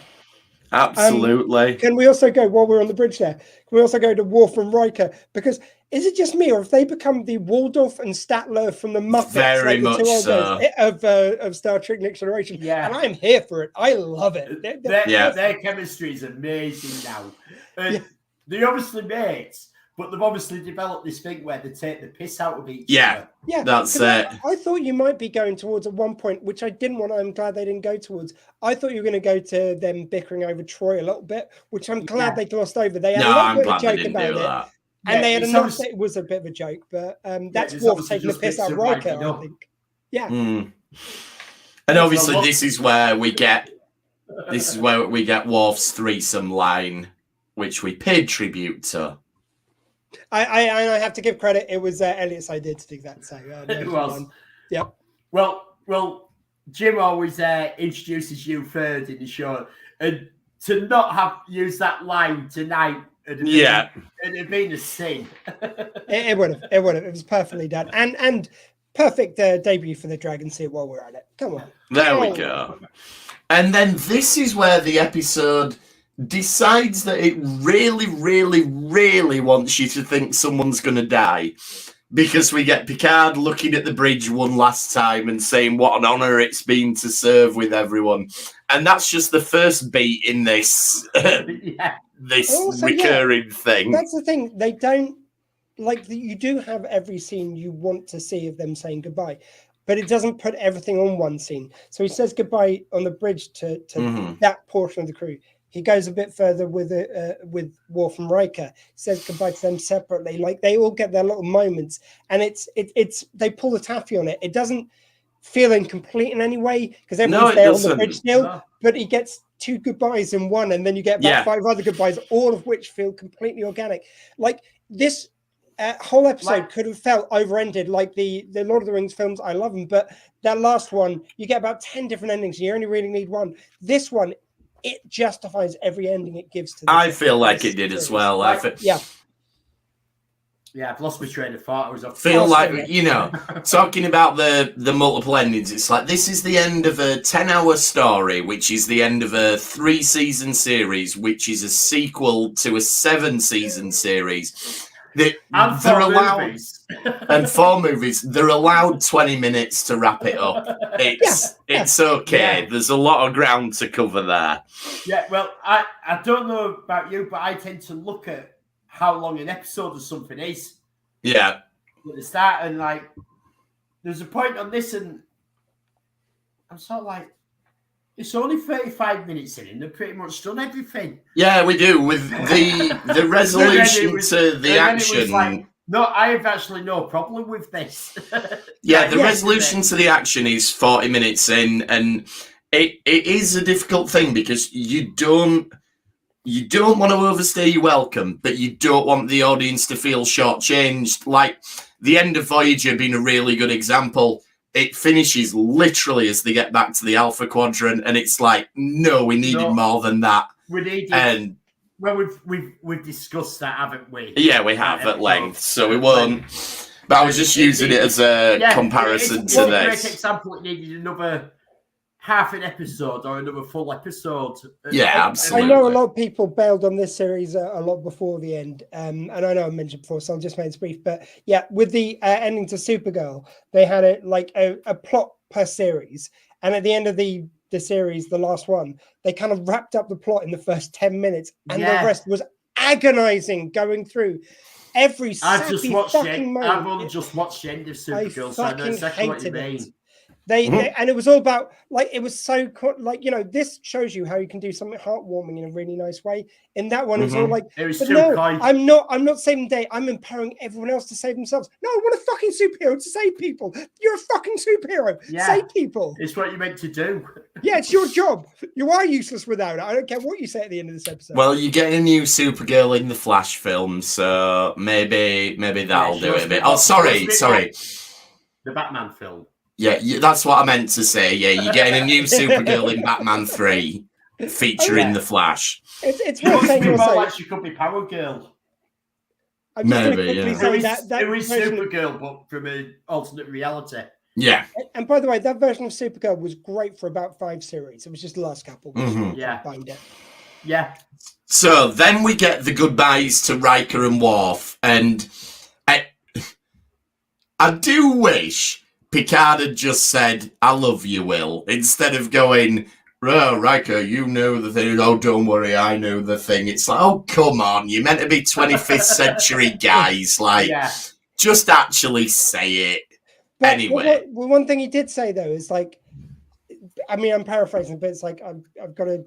Absolutely. Can we also go, while we're on the bridge there, can we also go to Worf and Riker? Because is it just me, or if they become the Waldorf and Statler from the Muppets? Very like much so. Of Star Trek Next Generation. Yeah. And I'm here for it. I love it. Their chemistry is amazing now. They're obviously mates, but they've obviously developed this thing where they take the piss out of each other. Yeah, that's it. I thought you might be going towards at one point, which I didn't want. I'm glad they didn't go towards. I thought you were going to go to them bickering over Troy a little bit, which I'm glad they glossed over. They had a little bit of a joke about it. And they had enough that it was a bit of a joke, but that's Worf taking the piss out of Riker, I think. Yeah. And obviously this is where we get Worf's threesome line, which we paid tribute to. I have to give credit. It was Elliot's idea to do that. So it was. Yep. Well, Jim always introduces you third in the show, and to not have used that line tonight, it'd have been a sin. it would have. It would have. It was perfectly done, and perfect debut for the Dragon Suit. While we're at it, come on. There we go. And then this is where the episode decides that it really, really, really wants you to think someone's going to die, because we get Picard looking at the bridge one last time and saying what an honor it's been to serve with everyone. And that's just the first beat in this recurring thing. That's the thing. They don't, like, you do have every scene you want to see of them saying goodbye, but it doesn't put everything on one scene. So he says goodbye on the bridge to that portion of the crew. He goes a bit further with Worf and Riker. He says goodbye to them separately. Like, they all get their little moments, and it's they pull the taffy on it. It doesn't feel incomplete in any way because everyone's there on the bridge still. But he gets two goodbyes in one, and then you get about 5 other goodbyes, all of which feel completely organic. Like, this whole episode could have felt over-ended, like the Lord of the Rings films. I love them, but that last one, you get about 10 different endings, and you only really need one. This one, it justifies every ending it gives to. I feel like it did as well. Yeah, I've lost my train of thought. Talking about the multiple endings, it's like this is the end of a 10-hour story, which is the end of a 3-season series, which is a sequel to a 7-season series. And 4 movies. They're allowed 20 minutes to wrap it up. It's okay. Yeah. There's a lot of ground to cover there. Yeah, well, I don't know about you, but I tend to look at how long an episode of something is. Yeah. At the start, and like, there's a point on this, and I'm sort of like, it's only 35 minutes in, and they've pretty much done everything. Yeah, we do, with the resolution to the action. Like, no, I have actually no problem with this. Yeah, the resolution to the action is 40 minutes in, and it is a difficult thing because you don't want to overstay your welcome, but you don't want the audience to feel shortchanged. Like the end of Voyager being a really good example. It finishes literally as they get back to the Alpha Quadrant, and it's like, no, we needed more than that. We needed, and well, we've discussed that, haven't we? Yeah, we have at length, so we won't. But I was just using it as a comparison to this. A great example. It needed another half an episode or another full episode. Yeah, absolutely. I know a lot of people bailed on this series a lot before the end. And I know I mentioned before, so I'll just make it brief. But yeah, with the ending to Supergirl, they had a plot per series. And at the end of the series, the last one, they kind of wrapped up the plot in the first 10 minutes. And the rest was agonizing going through every fucking moment. I've only just watched the end of Supergirl, so I know exactly what you mean. They and it was all about, like, it was so, like, you know, this shows you how you can do something heartwarming in a really nice way. In that one, it was all like, I'm not saving the day. I'm empowering everyone else to save themselves. No, I want a fucking superhero to save people. You're a fucking superhero. Yeah. Save people. It's what you're meant to do. Yeah, it's your job. You are useless without it. I don't care what you say at the end of this episode. Well, you're getting a new Supergirl in the Flash film, so maybe that'll do it a bit. Oh, sorry. The Batman film. Yeah, that's what I meant to say. Yeah, you're getting a new Supergirl in Batman 3 featuring the Flash. It's worth saying also. Like she could be Power Girl. Maybe, yeah. It was Supergirl, but from an alternate reality. Yeah. And by the way, that version of Supergirl was great for about 5 series. It was just the last couple. Yeah. So then we get the goodbyes to Riker and Worf, and I do wish Picard had just said, I love you, Will, instead of going, oh, Riker, you know the thing. Oh, don't worry, I know the thing. It's like, oh, come on. You're meant to be 25th century guys. Like, just actually say it. But anyway. Well, one thing he did say, though, is like, I mean, I'm paraphrasing, but it's like, I've got to,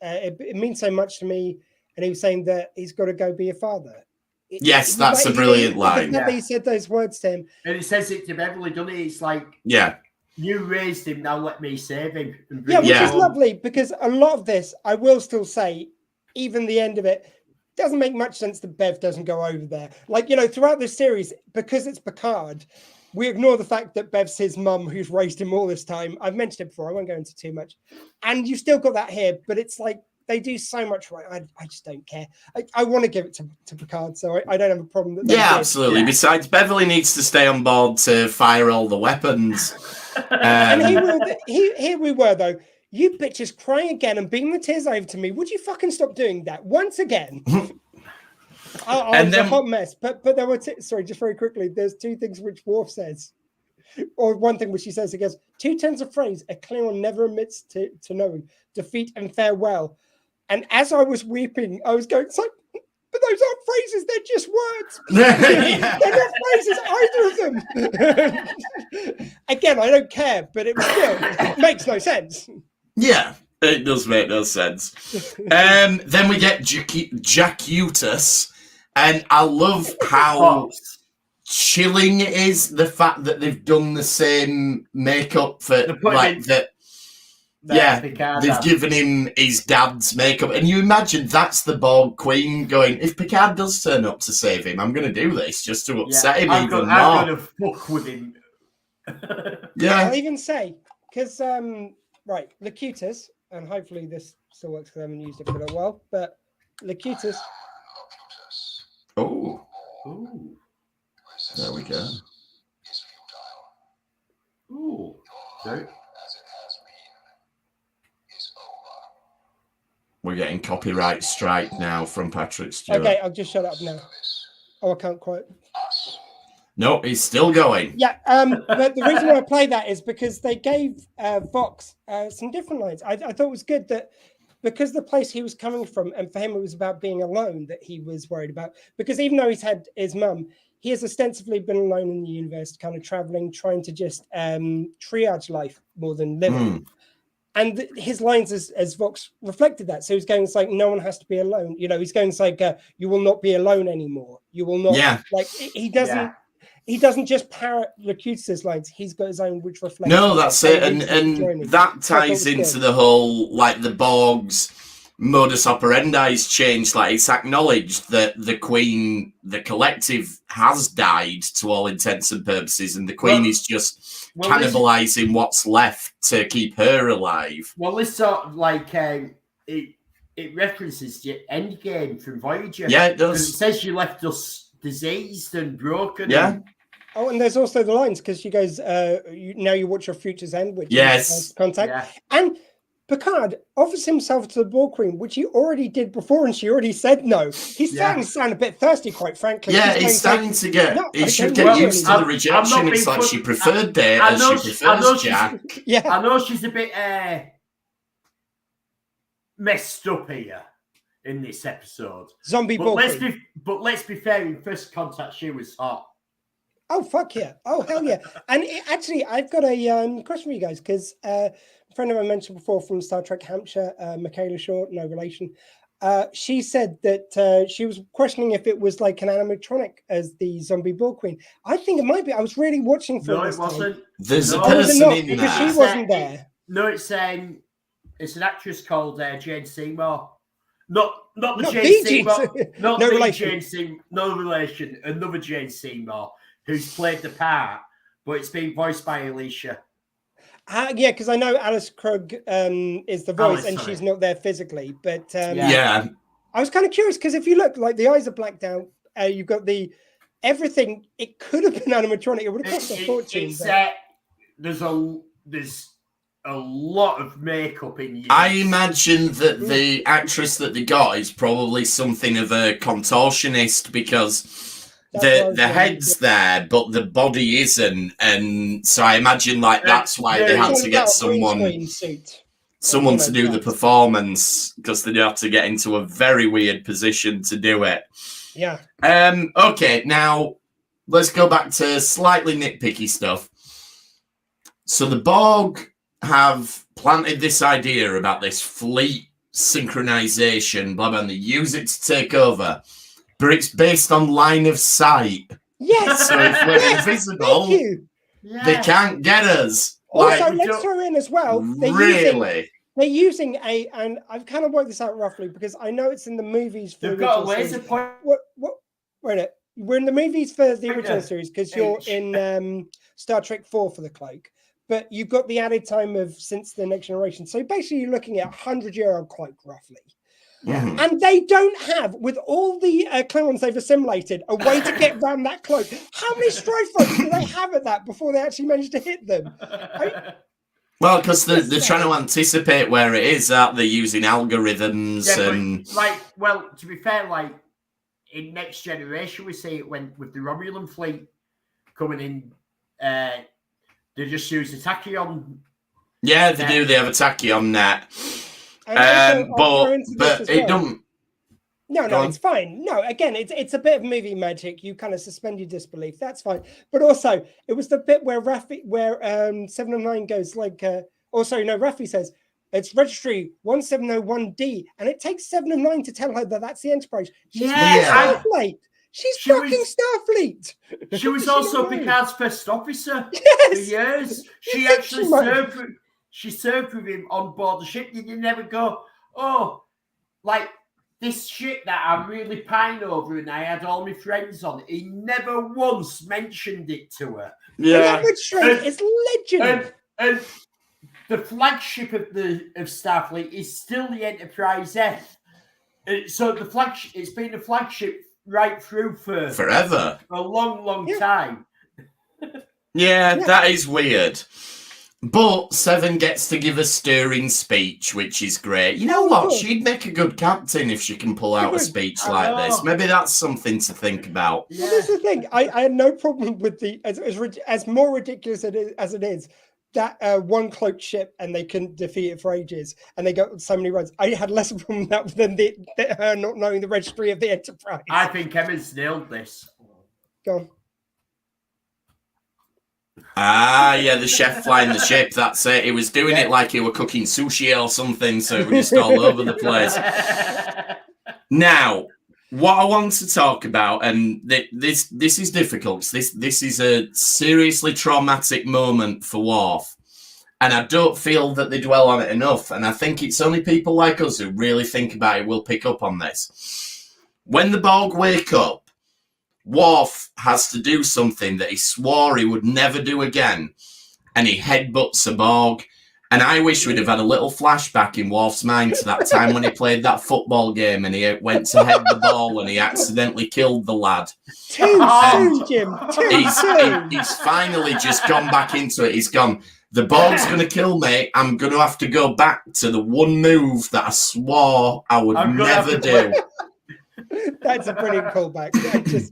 it means so much to me. And he was saying that he's got to go be a father. Yes, that's a brilliant line. He said those words to him. And he says it to Beverly, doesn't he? It's like, you raised him, now let me save him. Which is lovely, because a lot of this, I will still say, even the end of it, doesn't make much sense that Bev doesn't go over there. Like, you know, throughout this series, because it's Picard, we ignore the fact that Bev's his mum who's raised him all this time. I've mentioned it before, I won't go into too much. And you still got that here, but it's like, they do so much right. I just don't care. I want to give it to Picard, so I don't have a problem. That absolutely. Yeah. Besides, Beverly needs to stay on board to fire all the weapons. And here we were, though. You bitches crying again and beating the tears over to me. Would you fucking stop doing that once again? And then a hot mess. But there were sorry, just very quickly. There's 2 things which Worf says. Or one thing which he says, he goes, 2 turns of phrase a Klingon never admits to knowing, defeat and farewell. And as I was weeping, I was going, but those aren't phrases, they're just words. They're not phrases, either of them. Again, I don't care, but it still makes no sense. Yeah, it does make no sense. Then we get Jacutus, and I love how chilling it is, the fact that they've done the same makeup for they've given him his dad's makeup, and you imagine that's the Borg Queen going, if Picard does turn up to save him, I'm going to do this just to upset him even more. I'm going to fuck with him. I'll even say, because, Locutus, and hopefully this still works because I haven't used it for a little while. But Locutus. Oh, Ooh. there we go. Ooh. So, We're getting copyright strike now from Patrick Stewart. Okay, I'll just shut up now. Oh, I can't quite. No, he's still going. Yeah, but the reason why I play that is because they gave Vox some different lines. I thought it was good that because the place he was coming from, and for him it was about being alone that he was worried about. Because even though he's had his mum, he has ostensibly been alone in the universe, kind of traveling, trying to just triage life more than living. And his lines as Vox reflected that. So he's going, it's like, no one has to be alone. You know, he's going, it's like, you will not be alone anymore. You will not. Yeah. Like, he doesn't. Yeah. He doesn't just parrot Locutus's lines. He's got his own, which reflects. No, that's it, and that ties into the whole, like, the Borg's modus operandi's changed. Like, it's acknowledged that the Queen, the collective, has died to all intents and purposes, and the Queen is just cannibalizing what's left to keep her alive. Well, this sort of like it references the Endgame from Voyager. Yeah, it does. It says you left us diseased and broken. Yeah. Oh, and there's also the lines because she goes, now you watch your future's end, which is contact. Yeah. And Picard offers himself to the Borg Queen, which he already did before, and she already said no. He's starting to sound a bit thirsty, quite frankly. Yeah, he's starting to get. He should get used to the rejection. It's like she preferred Data, she prefers Jack. Yeah, I know she's a bit messed up here in this episode. Zombie Borg. But let's be fair. In First Contact, she was hot. Oh, fuck yeah. Oh, hell yeah. And actually, I've got a question for you guys, because a friend of mine mentioned before from Star Trek Hampshire, Michaela Shaw, no relation, she said that she was questioning if it was like an animatronic as the zombie Borg Queen. I think it might be. I was really watching for it wasn't. There's a person in because there. She wasn't there. No, it's an actress called Jane Seymour. Not the Jane Bee Seymour. Not no the relation. Jane Seymour. No relation. Another Jane Seymour who's played the part, but it's been voiced by Alicia. Yeah, because I know Alice Krug is the voice, and she's not there physically. But I was kind of curious because if you look, like the eyes are blacked out, you've got the everything. It could have been animatronic. It would have cost a fortune. There's a lot of makeup in you. I imagine that the actress that they got is probably something of a contortionist because the head's there, but the body isn't, and so I imagine like that's why they had to get someone to do the performance because they have to get into a very weird position to do it. Yeah. Okay, now let's go back to slightly nitpicky stuff. So the Borg have planted this idea about this fleet synchronization, blah blah, and they use it to take over. But it's based on line of sight. Yes. So if we're invisible, they can't get us. Also, let's throw in as well. They're using and I've kind of worked this out roughly because I know it's in the movies for They've got a laser point. Wait, we're in the movies for the original series because you're in Star Trek 4 for the cloak. But you've got the added time of since the Next Generation. So basically you're looking at a 100-year-old cloak roughly. Mm-hmm. And they don't have, with all the Klingons they've assimilated, a way to get around that cloak. How many strike fights do they have at that before they actually manage to hit them? Well, because they're trying to anticipate where it is, aren't they? Using algorithms and to be fair, like in Next Generation, we see it when with the Romulan fleet coming in, they just use the tachyon. Yeah, they do. They have a tachyon net. But it don't. No, it's fine. No, again, it's a bit of movie magic. You kind of suspend your disbelief. That's fine. But also, it was the bit where 7 of 9 goes like. Raffi says it's registry 1701D, and it takes 7 of 9 to tell her that that's the Enterprise. She's Starfleet. She's fucking Starfleet. She was also Picard's first officer for years. She actually served. She served with him on board the ship. Did you never go, like this ship that I really pine over and I had all my friends on? He never once mentioned it to her. Yeah. It's legend. And the flagship of Starfleet is still the Enterprise F. So the flagship, it's been a flagship right through for forever, a long time. Yeah, that is weird. But Seven gets to give a stirring speech, which is great. You know what? She'd make a good captain if she can pull out a speech like this. Maybe that's something to think about. Well, that's the thing. I had no problem with the as more ridiculous as it is. That one cloaked ship and they couldn't defeat it for ages, and they got so many runs. I had less of a problem with that than her not knowing the registry of the Enterprise. I think Emma's nailed this. Go on. Yeah, the chef flying the ship, that's it. He was doing it like he were cooking sushi or something, so it was just all over the place. Now, what I want to talk about, and this is difficult. This is a seriously traumatic moment for Worf, and I don't feel that they dwell on it enough, and I think it's only people like us who really think about it will pick up on this. When the Borg wake up, Worf has to do something that he swore he would never do again, and he headbutts a Borg. And I wish we'd have had a little flashback in Worf's mind to that time when he played that football game and he went to head the ball and he accidentally killed the lad. Too soon, Jim. Too soon. He's finally just gone back into it. He's gone, the Borg's going to kill me. I'm going to have to go back to the one move that I swore I would never do. That's a brilliant callback.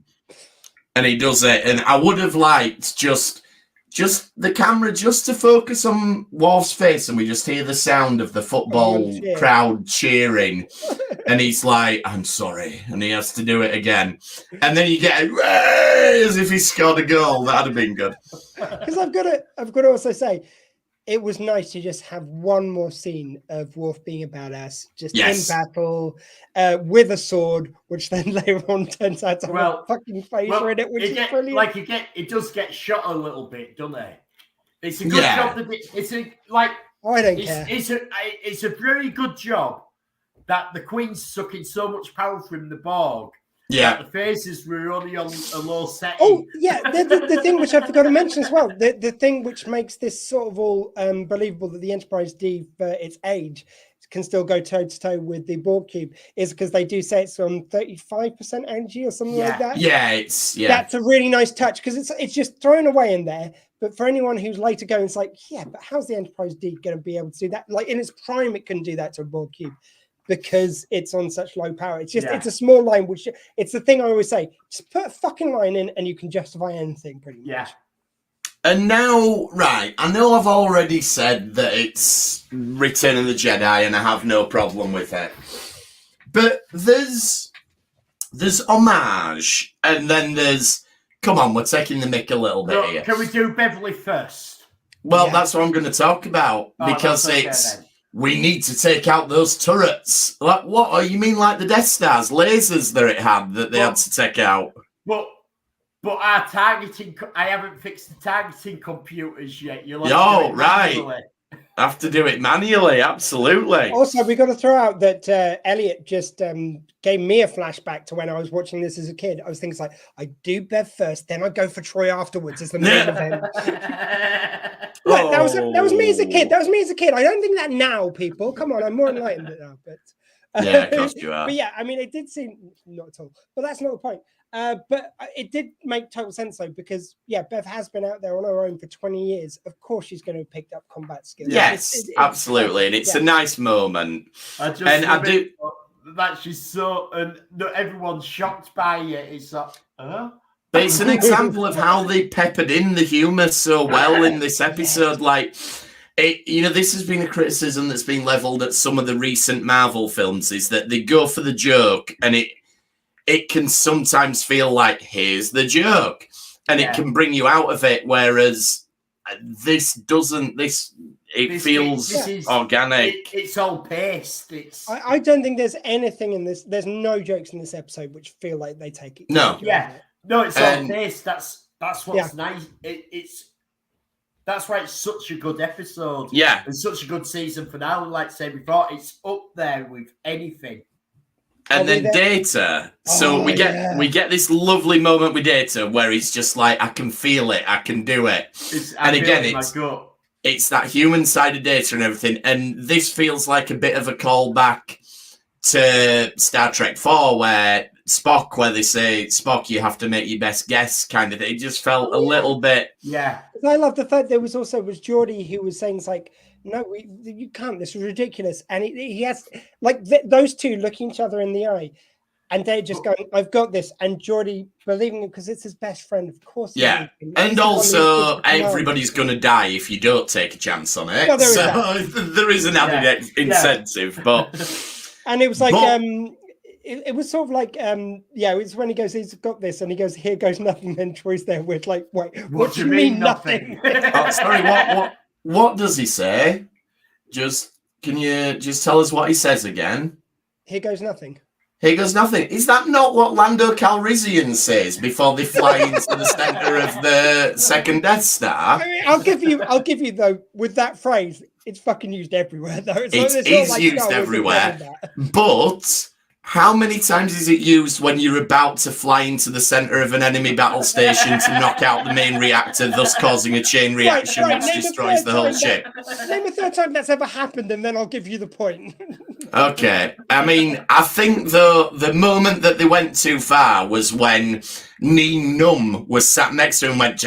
And he does it. And I would have liked just the camera just to focus on Worf's face, and we just hear the sound of the football crowd cheering. And he's like, I'm sorry. And he has to do it again. And then you get as if he scored a goal. That'd have been good. Because I've got to also say, it was nice to just have one more scene of Worf being a badass, just in battle, with a sword, which then later on turns out to have a fucking phaser in it, which is brilliant. Like it does get shot a little bit, doesn't it? It's a good job that I don't care. It's a very good job that the Queen's sucking so much power from the Borg. Yeah, the phasers were only on a low setting. Oh, yeah, the thing which I forgot to mention as well, the thing which makes this sort of all believable that the Enterprise D, for its age, can still go toe-to-toe with the Borg cube is because they do say it's on 35% energy or something like that. Yeah, That's a really nice touch because it's just thrown away in there. But for anyone who's later going, it's like, yeah, but how's the Enterprise D going to be able to do that? Like in its prime, it couldn't do that to a Borg cube, because it's on such low power. It's just it's a small line, which it's the thing I always say, just put a fucking line in and you can justify anything pretty much. Yeah. And now, right, I know I've already said that it's Return of the Jedi and I have no problem with it. But there's homage, and then there's, come on, we're taking the mick a little bit here. Can we do Beverly first? Well, that's what I'm going to talk about, because we need to take out those turrets. Like, what? Oh, you mean like the Death Star's lasers that it had that they had to take out? But our targeting, I haven't fixed the targeting computers yet. You'll right. Have to do it manually, absolutely. Also, we got to throw out that Elliot just gave me a flashback to when I was watching this as a kid. I was thinking like, I do Bev first, then I go for Troy afterwards as the main event. Right, that was me as a kid. I don't think that now, people. Come on, I'm more enlightened now. But yeah, of course you are. But yeah, I mean, it did seem not at all. But that's not the point. But it did make total sense though, because Bev has been out there on her own for 20 years. Of course, she's going to have picked up combat skills. Yes, absolutely, and it's a nice moment. I do that she's so, and everyone's shocked by it. It's like, But it's an example of how they peppered in the humour so well in this episode. Like, this has been a criticism that's been levelled at some of the recent Marvel films, is that they go for the joke, and it can sometimes feel like, here's the joke, and it can bring you out of it, whereas this doesn't. It feels organic. It's all paced. I don't think there's anything in this. There's no jokes in this episode which feel like they take it. No. No, it's all paced. That's what's nice. That's why it's such a good episode. Yeah. It's such a good season finale. Like I said before, it's up there with anything. And then Data. So we get this lovely moment with Data where he's just like, I can feel it, I can do it. it's that human side of Data and everything. And this feels like a bit of a callback to Star Trek 4, where Spock, where they say, Spock, you have to make your best guess kind of thing. It just felt a little bit... Yeah. I love the fact there was Geordie who was saying, it's like, no, you can't. This is ridiculous. And he has, like, those two looking each other in the eye. And they're just going, I've got this. And Geordie believing it because it's his best friend. Of course. Yeah. And also, everybody's going to die if you don't take a chance on it. Well, there is an added incentive. But and it was like, it was sort of like, it was when he goes, he's got this. And he goes, here goes nothing. Then Troy's there with like, wait, what do you mean nothing? Oh, sorry, what does he say? Can you just tell us what he says again? Here goes nothing. Here goes nothing. Is that not what Lando Calrissian says before they fly into the center of the second Death Star? I mean, I'll give you though, with that phrase, it's fucking used everywhere though. It is used everywhere. But how many times is it used when you're about to fly into the center of an enemy battle station to knock out the main reactor, thus causing a chain reaction which destroys the whole ship? Name a third time that's ever happened, and then I'll give you the point. Okay. I mean, I think the moment that they went too far was when Neen Num was sat next to him and went,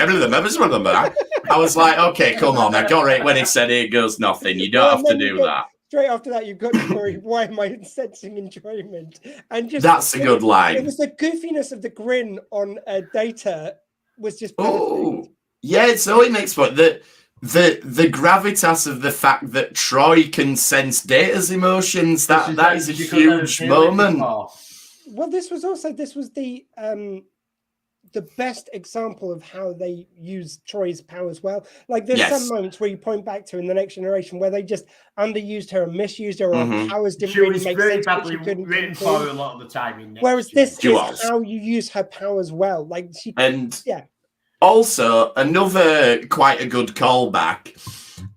I was like, okay, come on. I got it when he said, here goes nothing. You don't have to do that. Straight after that, you've got to worry, why am I sensing enjoyment? And just that's a good line. It was the goofiness of the grin on Data was just perfect. Oh, yeah, so it makes point that the gravitas of the fact that Troy can sense Data's emotions, that is a huge moment. Well, this was the best example of how they use Troy's powers well. Like there's some moments where you point back to in The Next Generation where they just underused her and misused her, or her powers didn't really make sense. Badly written for her a lot of the time. Whereas this is how you use her powers well. Like also another quite a good callback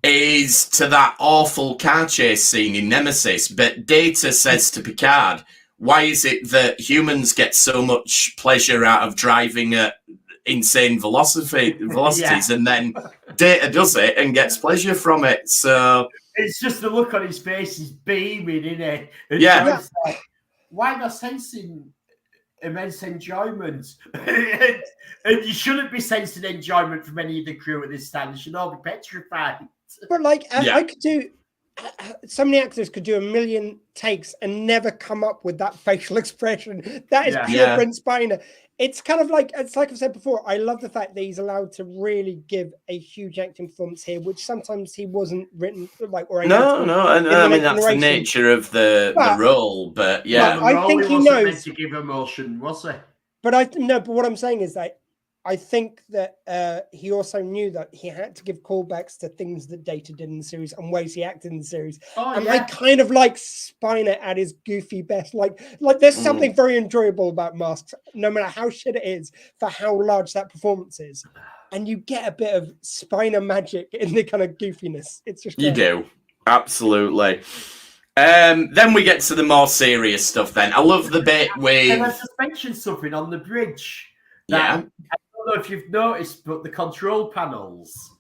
is to that awful car chase scene in Nemesis. But Data says to Picard, why is it that humans get so much pleasure out of driving at insane velocities, and then Data does it and gets pleasure from it? So it's just the look on his face is beaming, isn't it? Like, why am I sensing immense enjoyment? and you shouldn't be sensing enjoyment from any of the crew at this time. You should all be petrified. But like, I could do. So many actors could do a million takes and never come up with that facial expression. That is pure Brent Spiner. It's kind of like, it's like I've said before, I love the fact that he's allowed to really give a huge acting performance here, which sometimes he wasn't written like. Or no, I mean that's the nature of the role, but I think he knows meant to give emotion, was it? But what I'm saying is that I think that he also knew that he had to give callbacks to things that Data did in the series and ways he acted in the series. I kind of like Spiner at his goofy best. Like there's something very enjoyable about Masks, no matter how shit it is, for how large that performance is. And you get a bit of Spiner magic in the kind of goofiness. It's just you do. Absolutely. Then we get to the more serious stuff then. I love the bit with... Can I just mention something on the bridge? I don't know if you've noticed, but the control panels,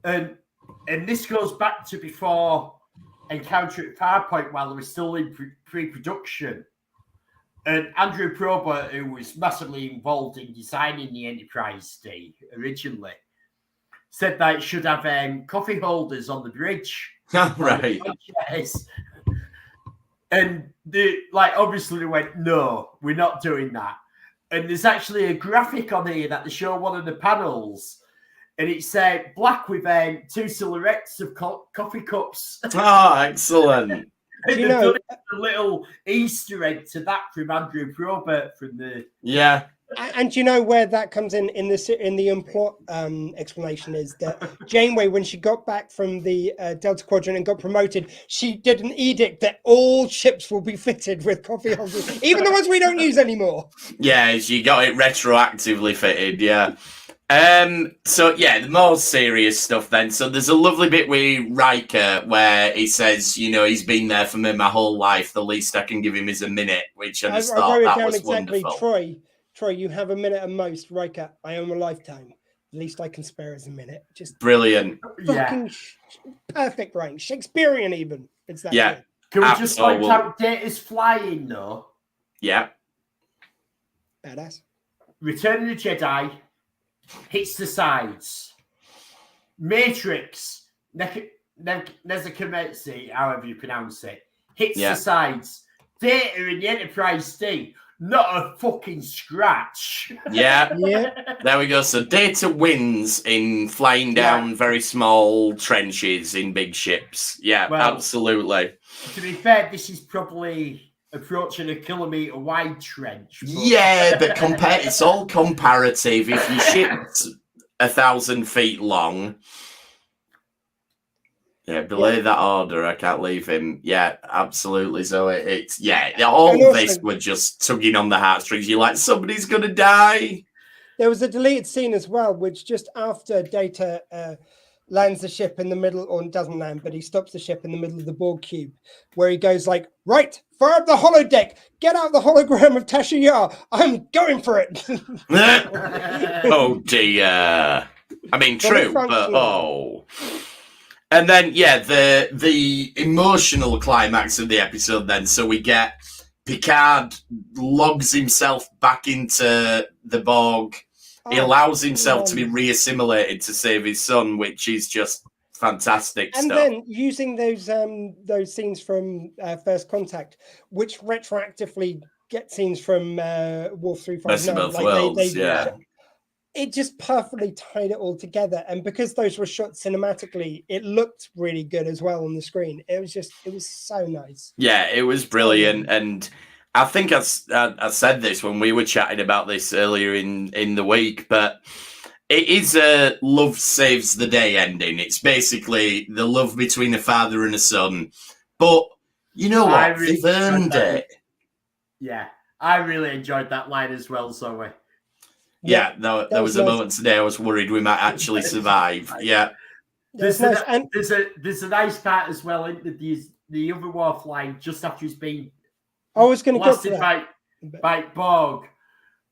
and this goes back to before Encounter at Farpoint, while they were still in pre-production. And Andrew Probert, who was massively involved in designing the Enterprise D originally, said that it should have coffee holders on the bridge. Right. And obviously they went, no, we're not doing that. And there's actually a graphic on here that they show one of the panels, and it's black with two silhouettes of coffee cups. Oh, excellent! And they've done a little Easter egg to that from Andrew Probert from the And do you know where that comes in the plot explanation is that Janeway, when she got back from the Delta Quadrant and got promoted, she did an edict that all ships will be fitted with coffee holders, even the ones we don't use anymore. Yeah, she got it retroactively fitted, the more serious stuff then. So there's a lovely bit with Riker where he says, he's been there for me my whole life. The least I can give him is a minute, which I just thought that was wonderful. Troy, you have a minute at most. Riker, I own a lifetime. At least I can spare us a minute. Just Brilliant. fucking perfect writing. Shakespearean even. It's that Yeah. good. Can we just point out Data's flying though? Yeah. Badass. Return of the Jedi hits the sides. Matrix, Nezukometsu, however you pronounce it, hits the sides. Data in the Enterprise D, not a fucking scratch. Yeah. There we go. So Data wins in flying down very small trenches in big ships. Yeah, Well, absolutely. To be fair, this is probably approaching a kilometre wide trench. But... Yeah, but it's all comparative. If you ship's 1,000 feet long, belay that order. I can't leave him. Yeah, absolutely. So it's all this were just tugging on the heartstrings. You're like, somebody's gonna die. There was a deleted scene as well, which just after Data lands the ship in the middle, or doesn't land, but he stops the ship in the middle of the Borg cube, where he goes like, right, fire up the holodeck, get out the hologram of Tasha Yar. I'm going for it. Oh dear. I mean, true, but And then, the emotional climax of the episode then. So we get Picard logs himself back into the Borg. He allows himself to be reassimilated to save his son, which is just fantastic and stuff. then using those scenes from First Contact, which retroactively get scenes from Wolf 359. It just perfectly tied it all together. And because those were shot cinematically, it looked really good as well on the screen. It was so nice. Yeah, it was brilliant. And I think I said this when we were chatting about this earlier in the week, but it is a love saves the day ending. It's basically the love between a father and a son. But you know what? They've earned it. Yeah, I really enjoyed that line as well, Zoe. Yeah, there was a moment today I was worried we might actually survive. Yeah. There's a nice part as well in the other Worf line just after he's been blasted by Borg.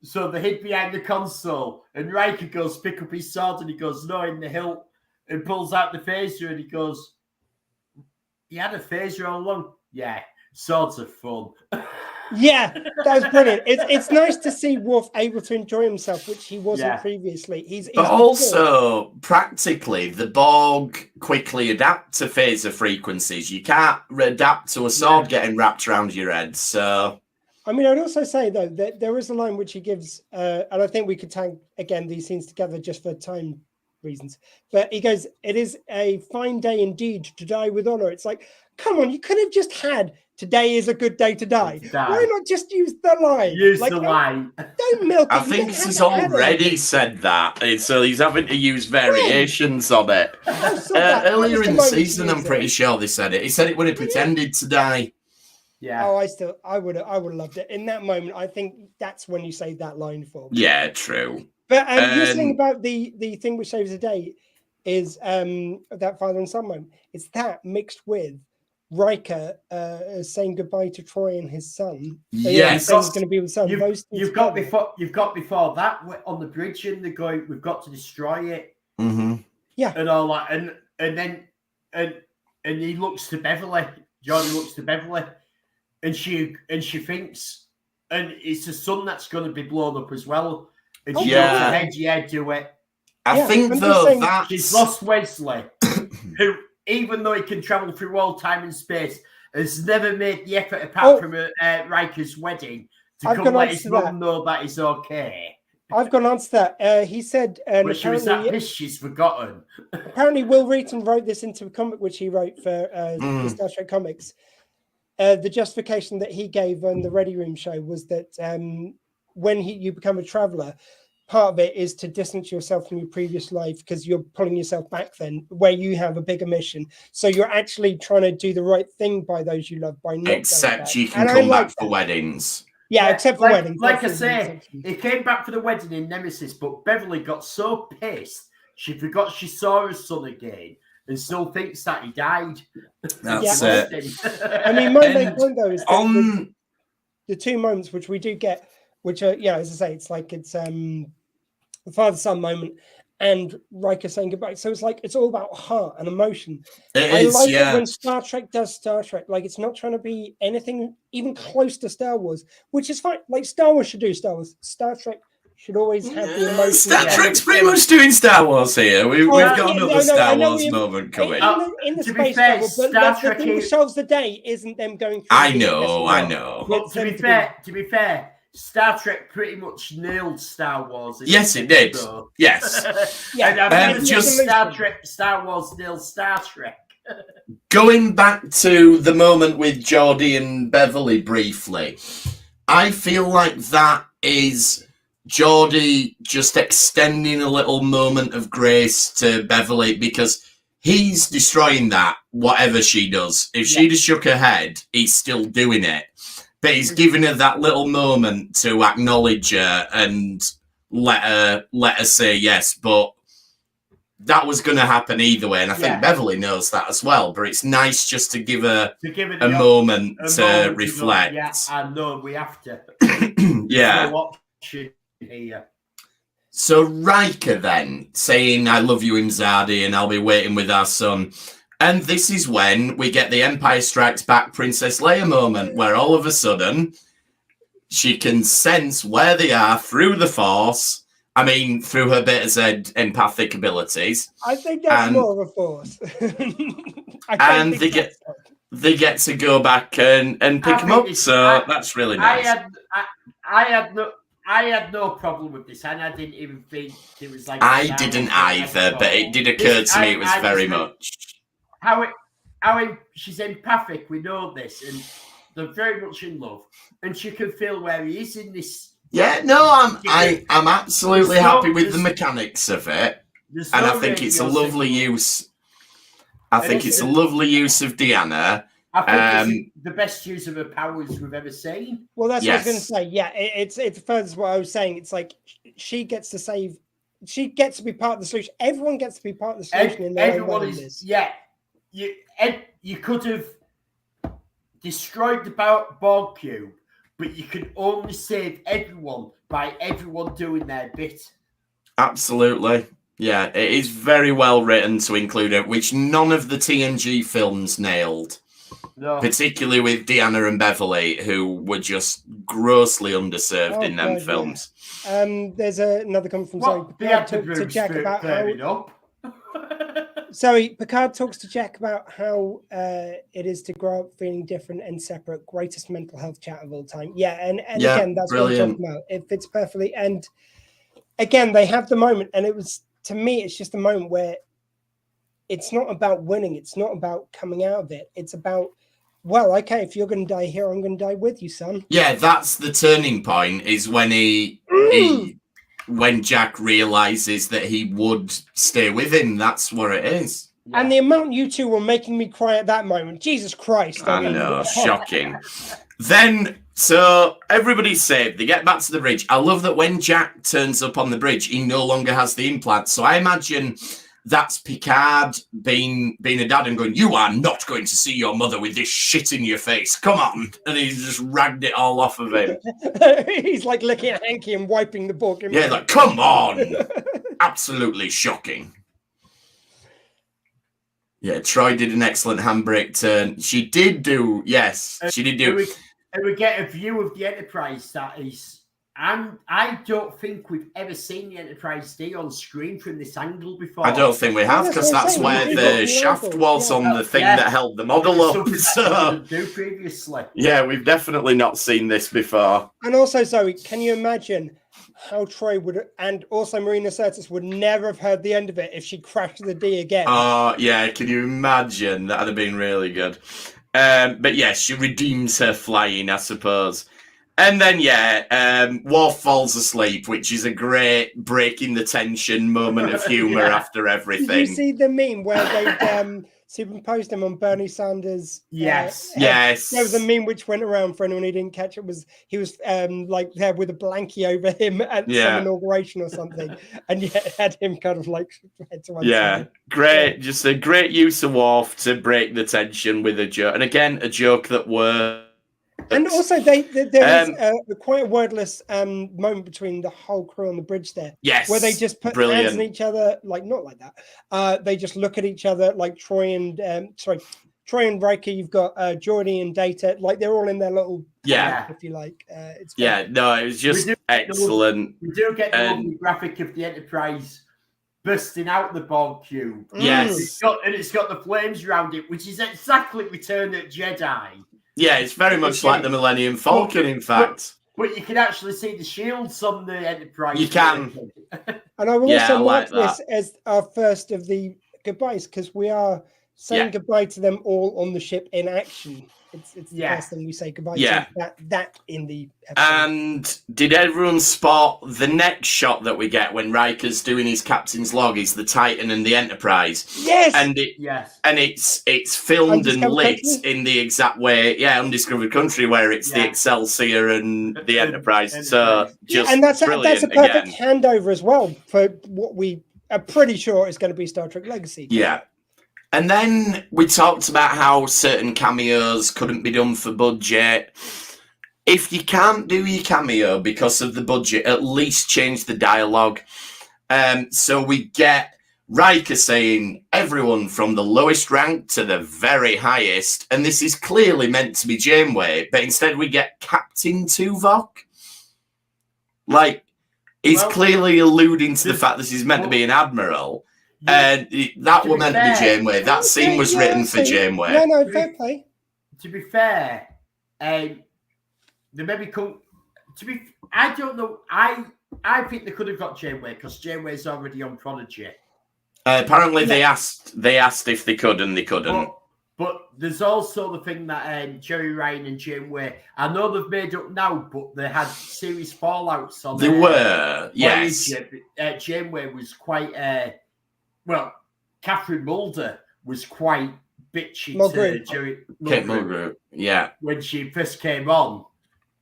So they hid behind the console and Riker goes pick up his sword and he goes, no, in the hilt, and pulls out the phaser and he goes, he had a phaser all along. Yeah, swords are fun. Yeah, that was brilliant. It's nice to see Worf able to enjoy himself, which he wasn't previously. But also, practically, the Borg quickly adapt to phaser frequencies. You can't adapt to a sword getting wrapped around your head. So, I mean, I'd also say though that there is a line which he gives, and I think we could tag again these scenes together just for time reasons. But he goes, "It is a fine day indeed to die with honor." It's like, come on, you could have just had. Today is a good day to die. Why not just use the line? Use the line. Don't milk it. I think he's already said that. So he's having to use variations on it. Earlier in the season, I'm pretty sure they said it. He said it when he pretended to die. Yeah. Oh, I would have loved it. In that moment, I think that's when you say that line for me. Yeah, true. But you're saying about the thing which saves the day is that father and son moment. It's that mixed with Riker saying goodbye to Troy and his son. So yes, he's going to be with son. You've got before that on the bridge, and they're going. We've got to destroy it. Mm-hmm. Yeah, and all that, and then he looks to Beverly. Jordan looks to Beverly, and she thinks, and it's the son that's going to be blown up as well. And she goes ahead, do it. I think though that she's lost Wesley, who. Even though he can travel through all time and space, has never made the effort apart from Riker's wedding to come let his mum know that he's okay. I've got an answer to that. He said, but she was that pissed she's forgotten. Apparently, Will Wheaton wrote this into a comic which he wrote for the Star Trek comics. The justification that he gave on the Ready Room show was that when you become a traveler, part of it is to distance yourself from your previous life because you're pulling yourself back then where you have a bigger mission. So you're actually trying to do the right thing by those you love by not except you can come back for weddings. Yeah, except for weddings. Like I say, he came back for the wedding in Nemesis, but Beverly got so pissed she forgot she saw her son again and still thinks that he died. That's it. I mean, my main point though is that the two moments which we do get, which are, as I say, it's like it's the father-son moment and Riker saying goodbye. So it's like it's all about heart and emotion. It is, like yeah. it when Star Trek does Star Trek. Like it's not trying to be anything even close to Star Wars, which is fine. Like Star Wars should do Star Wars. Star Trek should always have the emotion. Star Trek's pretty much doing Star Wars here. We've got another Star Wars moment coming. In the To be space fair, travel, but Star the Trek thing that is- solves the day isn't them going through. I the know. But It's to be them fair, Star Trek pretty much nailed Star Wars. Yes, it did. So. Yes. Yeah, And I mean, just Star Wars nailed Star Trek. Going back to the moment with Geordie and Beverly briefly, I feel like that is Geordie just extending a little moment of grace to Beverly because he's destroying that, whatever she does. If she'd have shook her head, he's still doing it. But he's giving her that little moment to acknowledge her and let her say yes. But that was going to happen either way, and I think Beverly knows that as well. But it's nice just to give her a moment to reflect. Yeah, I know we have to. Yeah. No option here. So Riker then saying, "I love you, Imzadi, and I'll be waiting with our son." And this is when we get the Empire Strikes Back Princess Leia moment, where all of a sudden she can sense where they are through the Force. I mean, through her beta Z empathic abilities. I think that's more of a Force. And they get to go back and pick him up. So that's really nice. I had no problem with this, and I didn't even think it was like. I didn't either, but it did occur to me it was very much. She's empathic, we know this, and they're very much in love, and she can feel where he is in this. Yeah, no, I'm absolutely happy with the mechanics of it, and I think it's a lovely use. I think it's a lovely use of Deanna. I think it's the best use of her powers we've ever seen. Well, that's what I was going to say. Yeah, it's further what I was saying. It's like she gets to save. She gets to be part of the solution. Everyone gets to be part of the solution. In their everyone own is. Yeah, you could have destroyed the Borg cube, but you can only save everyone by everyone doing their bit. Absolutely. Yeah, it is very well written to include it, which none of the TNG films nailed. No. Particularly with Deanna and Beverly, who were just grossly underserved in them films. Yeah. There's another comment from Zoe. Picard talks to Jack about how... Sorry, Picard talks to Jack about how it is to grow up feeling different and separate. Greatest mental health chat of all time. Yeah, and again, that's brilliant. What I'm talking about. It fits perfectly. And again, they have the moment, and it was, to me, it's just a moment where it's not about winning. It's not about coming out of it. It's about, well, okay, if you're going to die here, I'm going to die with you, son. Yeah, that's the turning point, is when when Jack realizes that he would stay with him. That's what it is. Yeah. And the amount you two were making me cry at that moment, Jesus Christ. I know, shocking. Then, so everybody's saved. They get back to the bridge. I love that when Jack turns up on the bridge, he no longer has the implant. So I imagine that's Picard being a dad and going, "You are not going to see your mother with this shit in your face. Come on." And he's just ragged it all off of him. He's like licking a hanky and wiping the book. Yeah, like, come on. Absolutely shocking. Yeah, Troy did an excellent handbrake turn. She did do, yes, she did do. And we get a view of the Enterprise that is, and I don't think we've ever seen the Enterprise D on screen from this angle before. I don't think we have, because that's where the shaft was on the thing that held the model up. So, do previously. Yeah, we've definitely not seen this before. And also, Zoe, can you imagine how Troy would, and also Marina Sirtis would never have heard the end of it if she crashed the D again? Oh, yeah, can you imagine? That'd have been really good. But yeah, she redeems her flying, I suppose. And then, Worf falls asleep, which is a great breaking the tension moment of humour after everything. Did you see the meme where they superimposed him on Bernie Sanders? Yes. There was a meme which went around, for anyone who didn't catch it, he was like there with a blankie over him at some inauguration or something, and had him kind of like head to one side. Great, just a great use of Worf to break the tension with a joke, and again a joke that works. And also, there is quite a wordless moment between the whole crew on the bridge there. Yes, where they just put hands on each other, like not like that. They just look at each other, like Troy and Riker. You've got Geordi and Data, like they're all in their little if you like. It's it was just excellent. We do get the lovely graphic of the Enterprise bursting out the Borg cube. Yes, it's got the flames around it, which is exactly Return of Jedi. Yeah, it's very much like the Millennium Falcon, in fact. But you can actually see the shields on the Enterprise. You can. And I will also like this as our first of the goodbyes, because we are saying goodbye to them all on the ship in action. It's the first thing we say goodbye to. That in the episode. And did everyone spot the next shot that we get when Riker's doing his captain's log is the Titan and the Enterprise? Yes. And it's filmed and lit in the exact way, Undiscovered Country, where it's the Excelsior and the Enterprise. So and that's a perfect handover as well for what we are pretty sure is going to be Star Trek Legacy. Yeah. And then we talked about how certain cameos couldn't be done for budget. If you can't do your cameo because of the budget, at least change the dialogue. So we get Riker saying everyone from the lowest rank to the very highest. And this is clearly meant to be Janeway, but instead we get Captain Tuvok. Like, he's clearly alluding to the fact this is meant to be an admiral. And that was meant to be Janeway. That scene was written for Janeway. No, fair play. To be fair, I don't know. I think they could have got Janeway because Janeway's already on Prodigy. Apparently, they asked if they could, and they couldn't. But there's also the thing that Jerry Ryan and Janeway, I know they've made up now, but they had serious fallouts on. They were, yes. Janeway was quite. Catherine Mulder was quite bitchy to Jerry Mulgrew, when she first came on.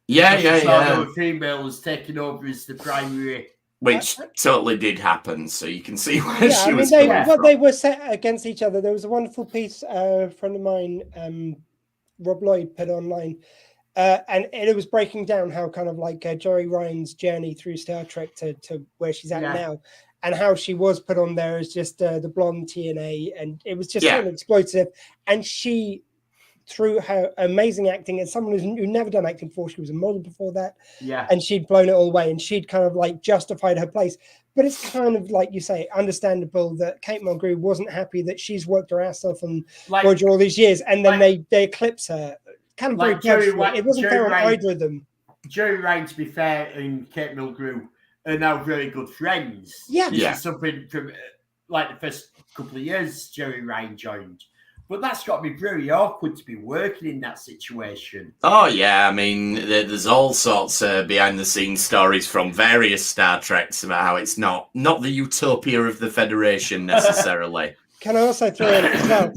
The female was taking over as the primary, which totally did happen. So you can see where she was. They were set against each other. There was a wonderful piece a friend of mine, Rob Lloyd, put online, and it was breaking down how kind of like Jerry Ryan's journey through Star Trek to where she's at now. And how she was put on there as just the blonde TNA, and it was just kind of exploitative. And she, through her amazing acting, as someone who'd never done acting before, she was a model before that, and she'd blown it all away, and she'd kind of like justified her place. But it's kind of like you say, understandable that Kate Mulgrew wasn't happy that she's worked her ass off on Voyager all these years, and then they eclipse her. Kind of very personal. It wasn't fair on either of them. Jerry Ryan, to be fair, and Kate Mulgrew are now very good friends. This is something from like the first couple of years Jerry Ryan joined. But that's got to be very awkward to be working in that situation. Oh, yeah. I mean, there's all sorts of behind-the-scenes stories from various Star Treks about how it's not the utopia of the Federation necessarily. Can I also throw in as well?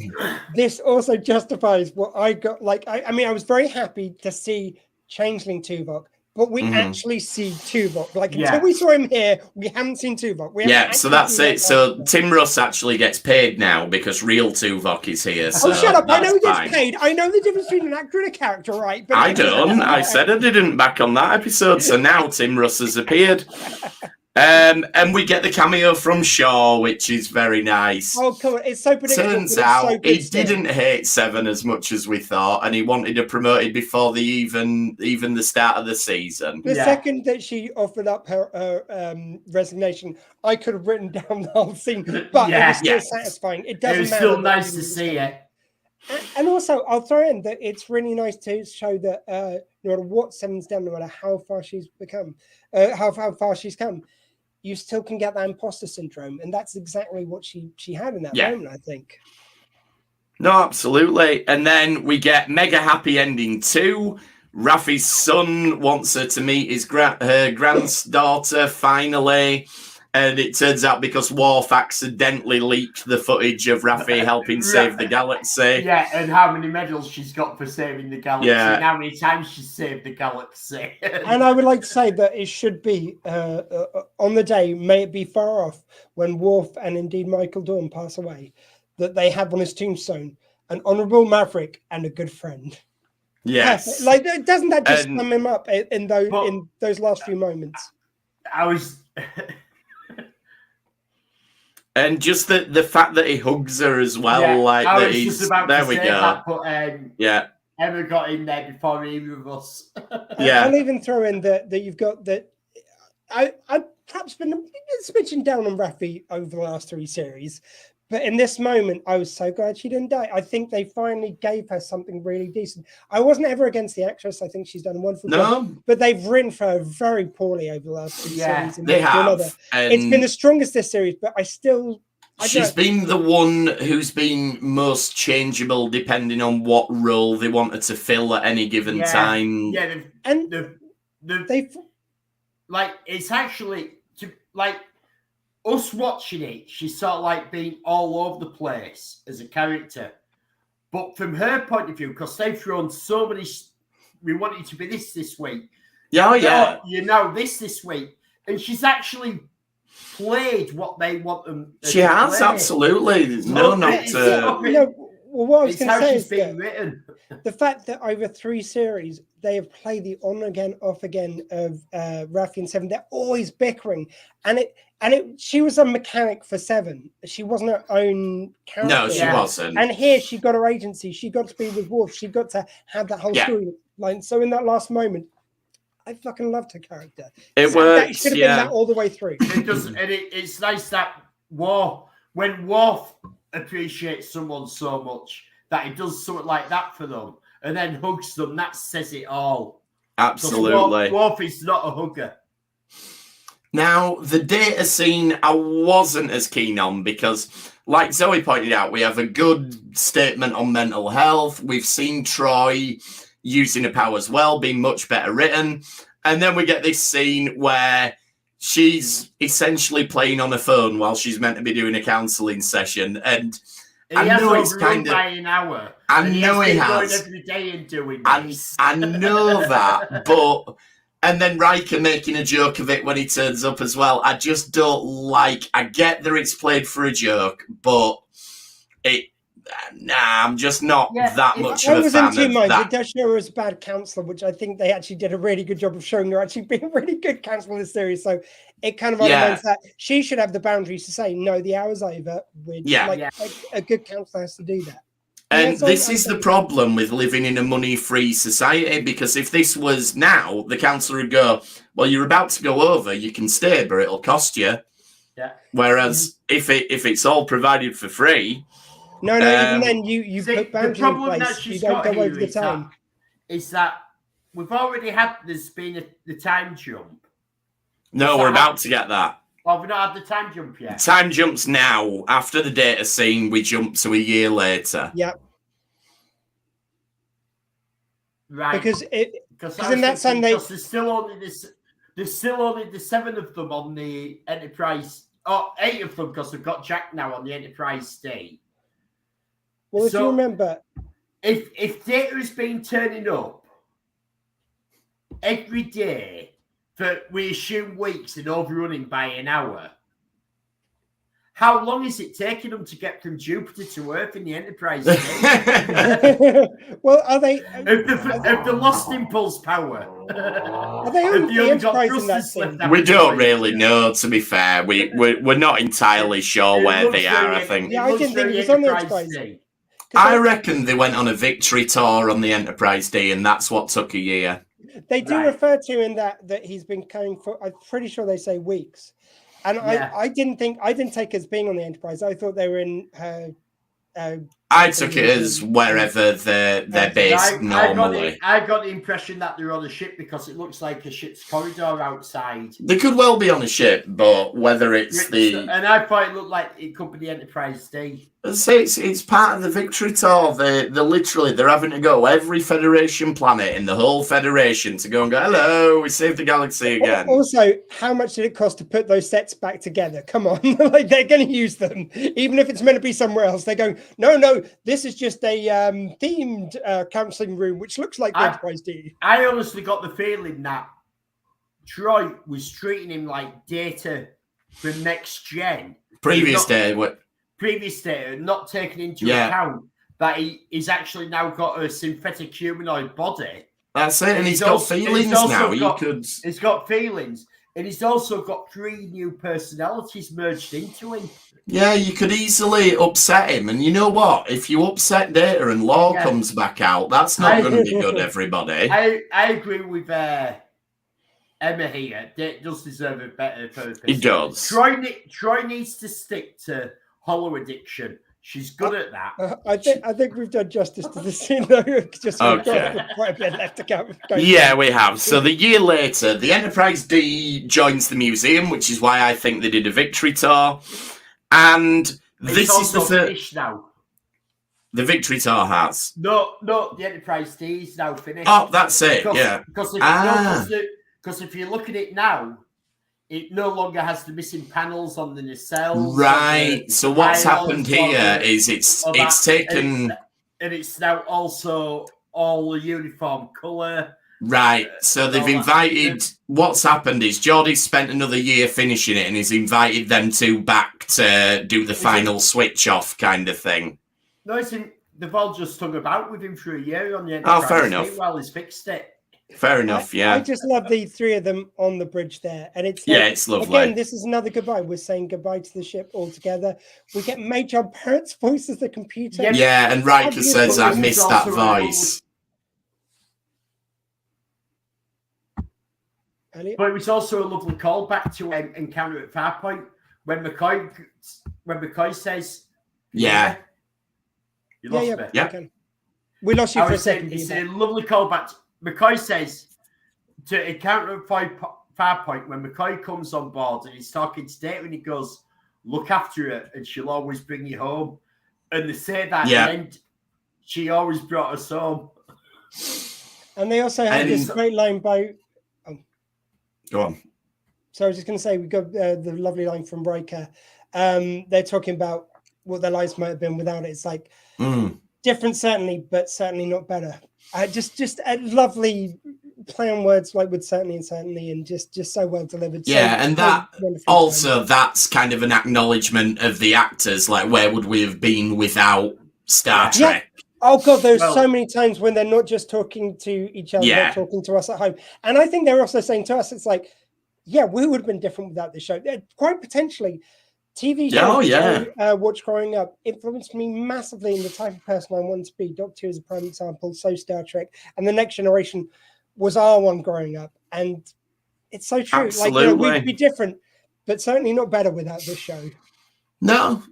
This also justifies what I got. Like, I mean, I was very happy to see Changeling Tuvok. But we actually see Tuvok. Like, until we saw him here, we haven't seen Tuvok. So that's it. So Tim Russ actually gets paid now because real Tuvok is here. So shut up. I know he gets paid. I know the difference between an actor and a character, right? But I don't. I said I didn't back on that episode. So now Tim Russ has appeared. And we get the cameo from Shaw, which is very nice. Oh, come on. It's so predictable. Turns out he didn't hate Seven as much as we thought, and he wanted her promoted before even the start of the season. The second that she offered up her resignation, I could have written down the whole scene, but it was still satisfying. It doesn't matter. It was still nice to see it. And also, I'll throw in that it's really nice to show that no matter what Seven's done, no matter how far she's become, how far she's come, you still can get that imposter syndrome, and that's exactly what she had in that moment, I think. No, absolutely. And then we get mega happy ending 2. Raffi's son wants her to meet her granddaughter finally, and it turns out because Worf accidentally leaked the footage of Raffi helping save the galaxy. Yeah, and how many medals she's got for saving the galaxy, and how many times she's saved the galaxy. And I would like to say that it should be, on the day, may it be far off, when Worf and indeed Michael Dorn pass away, that they have on his tombstone, an honourable maverick and a good friend. Yes. Like, doesn't that just And- sum him up in those last few moments? I was. And just the fact that he hugs her as well, Yeah, like I that was he's just about there to we say go. that, but Yeah. Emma got in there before either of us. Yeah. I'll even throw in that you've got that. I've perhaps been a smidgen down on Raffi over the last 3 series, but in this moment, I was so glad she didn't die. I think they finally gave her something really decent. I wasn't ever against the actress. I think she's done a wonderful job, but they've written for her very poorly over the last 2 series. They have. It's been the strongest this series, but She's been the one who's been most changeable depending on what role they wanted to fill at any given time. Yeah, they've like, it's actually like us watching it. She's sort of like being all over the place as a character, but from her point of view, because they've thrown so many. We want it to be this week. Yeah, yeah. This week, and she's actually played what they want them. She has absolutely. What I was going to say is being written. The fact that over 3 series they have played the on again, off again of Raffi and Seven. They're always bickering, and she was a mechanic for Seven. She wasn't her own character. No, she wasn't. And here she got her agency. She got to be with Worf. She got to have that whole storyline. So in that last moment, I fucking loved her character. It works. It should have been that all the way through. It does, and it's nice that when Worf appreciates someone so much that he does something like that for them and then hugs them. That says it all. Absolutely. Worf is not a hugger. Now, the data scene I wasn't as keen on because, like Zoe pointed out, we have a good statement on mental health. We've seen Troy using her powers well, being much better written. And then we get this scene where she's essentially playing on her phone while she's meant to be doing a counselling session. And I know it's kind of by an hour. I know he has going every day and doing this. I know that, but and then Riker making a joke of it when he turns up as well. I just don't like. I get that it's played for a joke, but I'm just not that much of a fan of that. It does show her as a bad counsellor, which I think they actually did a really good job of showing her actually being a really good counsellor in this series. So it kind of undermines that she should have the boundaries to say, no, the hour's over. A good counsellor has to do that. And this is the problem with living in a money-free society, because if this was now, the counsellor would go, well, you're about to go over, you can stay, but it'll cost you. Yeah. Whereas if it's all provided for free... No, even then you put boundaries in place. You don't go over the time. Is that we've already had the time jump. No, we're about to get that. Well, we've not had the time jump yet. Time jumps now. After the data scene, we jump to a year later. Yep. Right. Because in that Sunday, there's still only the 7 of them on the Enterprise. Oh, 8 of them because we've got Jack now on the Enterprise state. Well, if you remember, if Data has been turning up every day for, we assume, weeks and overrunning by an hour, how long is it taking them to get from Jupiter to Earth in the Enterprise? Well, are they? Have the lost impulse power? Are they on the Enterprise in that scene? We don't really know, to be fair. We're not entirely sure where they are, I think. Yeah, I didn't think it was on the Enterprise. I reckon they went on a victory tour on the Enterprise D, and that's what took a year. They do refer to in that he's been going for, I'm pretty sure they say weeks. And I didn't take it as being on the Enterprise. I thought they were in I took it as wherever they're based normally. I got the impression that they're on a ship because it looks like a ship's corridor outside. They could well be on a ship, but whether it's And I thought it looked like it could be the Enterprise D. It's part of the victory tour. They're having to go every Federation planet in the whole Federation to go and go, hello, we saved the galaxy again. Also, how much did it cost to put those sets back together? Come on, like they're going to use them, even if it's meant to be somewhere else. They're going, no, this is just a themed counselling room, which looks like the Enterprise D. I honestly got the feeling that Troy was treating him like Data from Next Gen. Previous Data, not taking into account that he's actually now got a synthetic humanoid body. That's it, and he's got feelings now. He's got feelings, and he's also got 3 new personalities merged into him. Yeah, you could easily upset him, and you know what? If you upset Data and Law comes back out, that's not going to be good, everybody. I agree with Emma here. Data does deserve a better purpose. He does. Troy needs to stick to hollow addiction. She's good at that. I think we've done justice to the scene, though. Just Okay. we've got quite a bit left to go. Yeah, we have. So the year later, the Enterprise D joins the museum, which is why I think they did a victory tour. And this is the finished now. The victory tour has. No, the Enterprise D is now finished. Oh, that's it. Because if you look at it now, it no longer has the missing panels on the nacelles. Right. So what's happened here is it's taken, and it's now also all the uniform colour. Right. So they've invited. What's happened is Geordie's spent another year finishing it, and he's invited them two back to do the final switch off kind of thing. No, they've all just hung about with him for a year on the Enterprise. Oh, fair enough. While he's fixed it. Fair enough, yeah. I just love the 3 of them on the bridge there. And it's it's lovely. Again, this is another goodbye. We're saying goodbye to the ship altogether. We get Major Barrett's voice as the computer. Yeah, and Riker says, I missed that voice. But it was also a lovely callback to Encounter at Farpoint when McCoy says, "Yeah, you lost me." Yeah, okay. We lost you for a second. It's a lovely callback. McCoy says to Encounter at Farpoint when McCoy comes on board and he's talking to Data and he goes, "Look after her, and she'll always bring you home." And they say that, and she always brought us home. And they also had this great line by. Go on. So I was just going to say, we got the lovely line from Riker. They're talking about what their lives might have been without it. It's like different, certainly, but certainly not better. Just a lovely play on words, like with certainly, and just so well delivered. Yeah, so, and that also that's kind of an acknowledgement of the actors. Like, where would we have been without Star Trek? Oh God, there's so many times when they're not just talking to each other, they're talking to us at home. And I think they're also saying to us, it's like, yeah, we would have been different without this show. Quite potentially, TV shows I watched growing up influenced me massively in the type of person I want to be. Doctor Who is a prime example, so Star Trek. And The Next Generation was our one growing up. And it's so true. Absolutely. Like, we'd be different, but certainly not better without this show. No,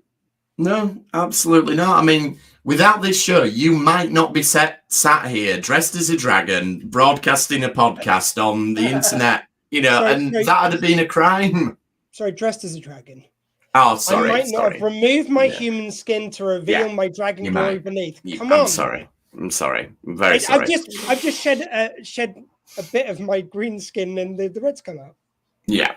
absolutely not. I mean, without this show, you might not be sat here dressed as a dragon, broadcasting a podcast on the internet, that'd have been a crime. Sorry, dressed as a dragon. Oh, sorry. I might not have removed my human skin to reveal my dragon glory beneath. Come on. I'm sorry. I'm very sorry. I've just shed a bit of my green skin and the red's come out. Yeah.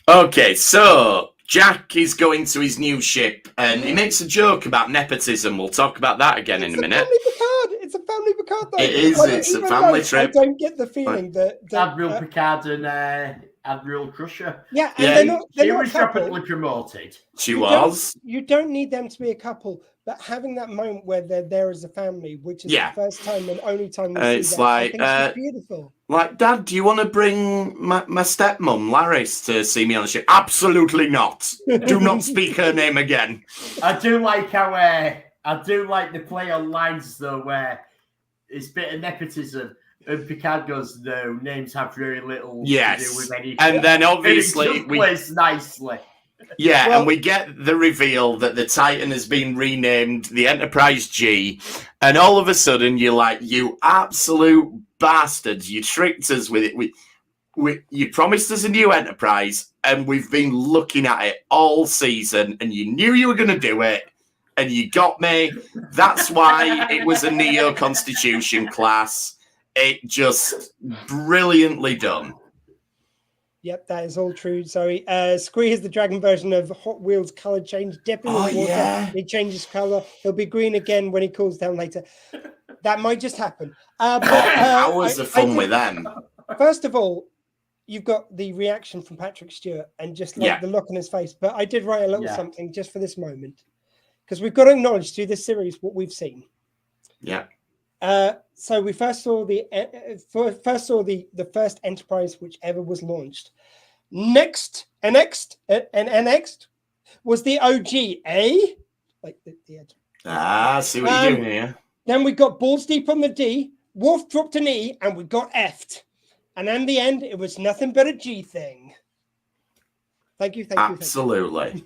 Okay, so Jack is going to his new ship and he makes a joke about nepotism. We'll talk about that again in a minute. It's a family Picard, though. It is. It's a family trip. I don't get the feeling that Admiral Picard and Admiral Crusher. Yeah, and they're not was rapidly promoted. She was. You don't need them to be a couple, but having that moment where they're there as a family, which is the first time and only time we see it's that, like, I think it's beautiful. Like, Dad, do you want to bring my stepmom, Laris, to see me on the ship? Absolutely not. Do not speak her name again. I do like the play on lines, though, where it's a bit of nepotism. And Picard goes, no, names have very little to do with anything. And then obviously we plays nicely. Yeah, and we get the reveal that the Titan has been renamed the Enterprise G, and all of a sudden you're like, you absolute bastards, you tricked us with it. You promised us a new Enterprise, and we've been looking at it all season, and you knew you were going to do it, and you got me. That's why it was a Neo-Constitution class. It just brilliantly done. Yep, that is all true. Zoe. Squee is the dragon version of Hot Wheels color change. Dipping in water, he changes color. He'll be green again when he cools down later. That might just happen. Hours of fun with them. First of all, you've got the reaction from Patrick Stewart and just like the look on his face. But I did write a little something just for this moment. because we've got to acknowledge through this series what we've seen. Yeah. So we first saw the first Enterprise which ever was launched. Next was the OG, like the I see what you're doing here. Then we got balls deep on the D. Worf dropped an E, and we got F'd. And in the end, it was nothing but a G thing. Thank you. Absolutely.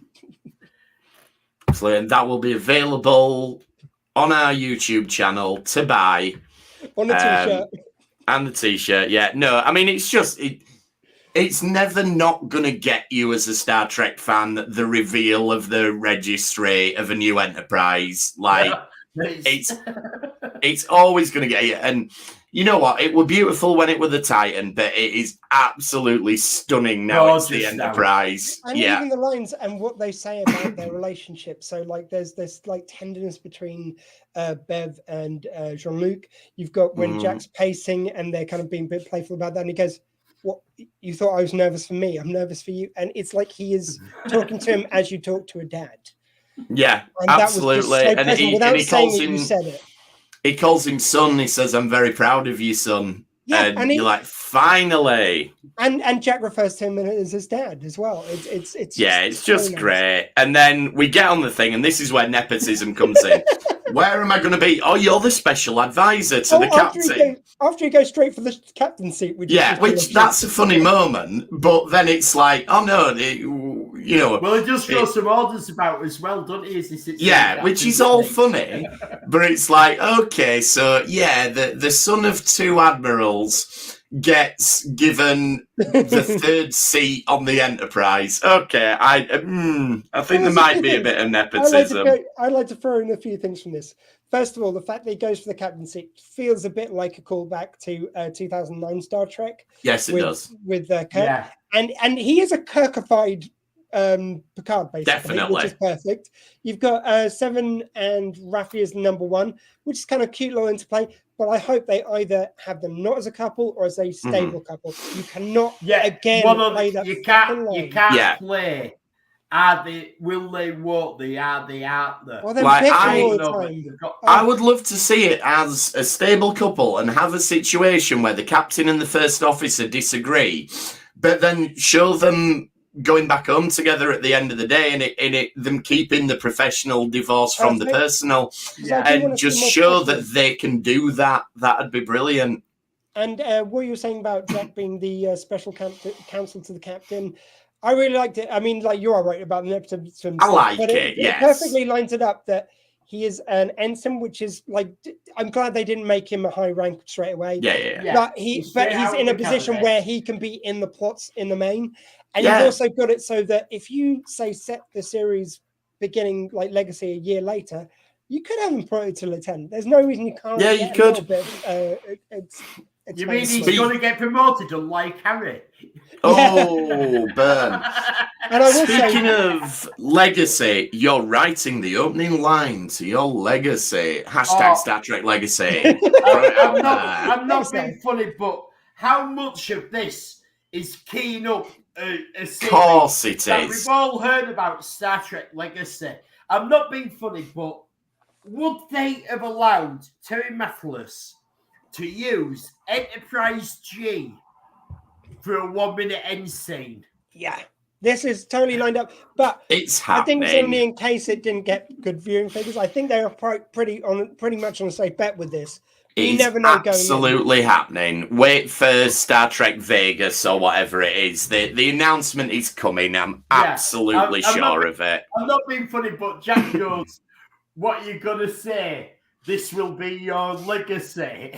And that will be available on our YouTube channel to buy. On the t-shirt. And the t-shirt, yeah. No, I mean, it's just... It's never not going to get you as a Star Trek fan, the reveal of the registry of a new Enterprise. Like, it's always going to get you. And you know what? It were beautiful when it were the Titan, but it is absolutely stunning now it's the Enterprise. And even the lines and what they say about their relationship. So, like, there's this, like, tenderness between Bev and Jean-Luc. You've got when Jack's pacing and they're kind of being a bit playful about that. And he goes, what, you thought I was nervous for me? I'm nervous for you. And it's like he is talking to him as you talk to a dad. Yeah, and absolutely. That was just so and he calls him. You said it. He calls him son. He says, "I'm very proud of you, son." Yeah, and you're like, finally. And Jack refers to him as his dad as well. It's just great. And then we get on the thing, and this is where nepotism comes in. Where am I going to be? Oh, you're the special advisor to the captain. After you go straight for the captain seat. Which that's a funny moment. But then it's like, oh no, you know. Well, it just goes some orders about as well, doesn't it? Yeah, which is all funny. But it's like, okay, so yeah, the son of two admirals gets given the third seat on the Enterprise. Okay, I think there might be a bit of nepotism. I'd like to throw in a few things from this. First of all, the fact that he goes for the captain seat feels a bit like a callback to 2009 Star Trek. Yes, it does. With Kirk. Yeah. And he is a Kirkified Picard, basically, definitely, which is perfect. You've got Seven and Raffi as number one, which is kind of cute little interplay. But I hope they either have them not as a couple or as a stable couple. You cannot play that. You can't play. Are they? Will they? Won't they? Are they? Aren't they? Well, all the time. I would love to see it as a stable couple and have a situation where the captain and the first officer disagree, but then show them going back home together at the end of the day, and them keeping the professional divorce from the personal, and just show that they can do that. That'd be brilliant. And what you were saying about Jack being the special counsel to the captain, I really liked it. I mean, like, you are right about the nepotism. I like it. Yes, it perfectly lines it up that he is an ensign, which is like, I'm glad they didn't make him a high rank straight away. Yeah. But he's in a position where he can be in the plots in the main. And you've also got it so that if you say set the series beginning like Legacy a year later, you could have him promoted to lieutenant. There's no reason you can't. Yeah, you could. You mean he's going to get promoted unlike Harry? Oh, burn. And I will Speaking of Legacy, you're writing the opening line to your Legacy. # Star Trek Legacy. I'm not being funny, but how much of this is keying up a series? Of course it is. We've all heard about Star Trek Legacy. I'm not being funny, but would they have allowed Terry Matalas to use Enterprise G for a 1 minute end scene? Yeah, this is totally lined up, but it's happening. I think it's only in case it didn't get good viewing figures. I think they are pretty much on a safe bet with this. You never know. Absolutely happening. Wait for Star Trek Vegas or whatever it is. The announcement is coming. I'm absolutely sure of it. I'm not being funny, but Jack goes, "What are you gonna say? This will be your legacy."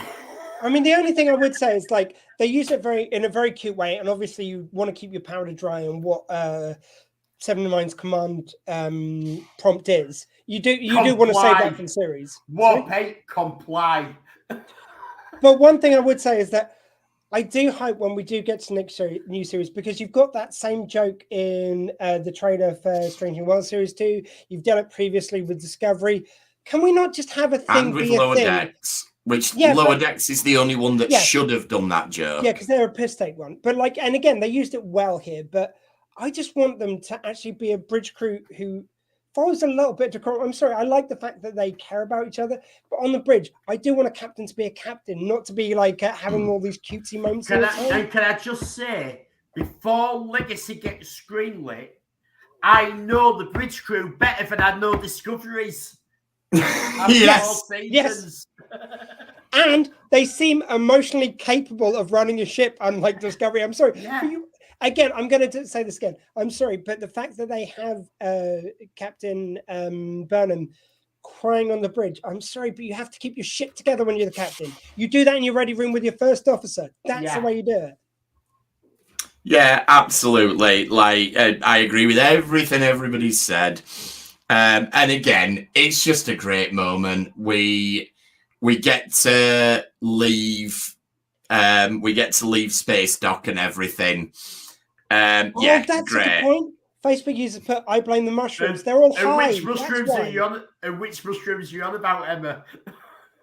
I mean, the only thing I would say is like they use it in a very cute way, and obviously you want to keep your powder dry on what Seven of Nine's command prompt is. You do want to save that for the series. Comply. But one thing I would say is that I do hope when we do get to next new series, because you've got that same joke in the trailer for Strange New Worlds Series 2. You've done it previously with Discovery. Can we not just have a thing and with be Lower a thing? Decks, which Lower Decks is the only one that should have done that joke. Yeah, because they're a piss take one. But like, and again, they used it well here. But I just want them to actually be a bridge crew who follows a little bit to. I'm sorry, I like the fact that they care about each other, but on the bridge, I do want a captain to be a captain, not to be like having all these cutesy moments. Can I just say, before Legacy gets screenlit, I know the bridge crew better than I know Discovery's. Yes. And they seem emotionally capable of running a ship, unlike Discovery. I'm sorry. Yeah. Again, I'm going to say this again. I'm sorry, but the fact that they have Captain Burnham crying on the bridge, I'm sorry, but you have to keep your shit together when you're the captain. You do that in your ready room with your first officer. That's the way you do it. Yeah, absolutely. Like, I agree with everything everybody said. And again, it's just a great moment. We get to leave. We get to leave Space Dock and everything. That's great. A good point. Facebook users put, "I blame the mushrooms." They're all high. Which mushrooms are you on? Which mushrooms are you on about, Emma?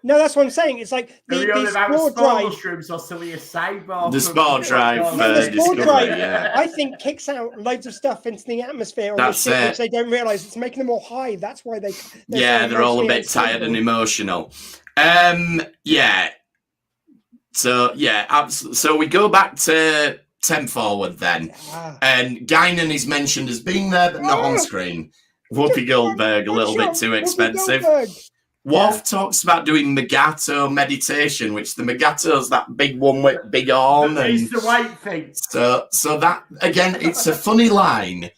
No, that's what I'm saying. It's like the spore drive. Mushrooms or silly cyborg. The spore drive. The spore drive, I think, kicks out loads of stuff into the atmosphere on the ship, which they don't realize. It's making them all high. That's why they're all a bit tired and emotional. Yeah. So absolutely. So we go back to 10 forward then, and Guinan is mentioned as being there but not on screen. Whoopi Goldberg, a little bit too expensive. Worf talks about doing Magato meditation, which the Magato's that big one with big arm. It's the white thing. So that, again, it's a funny line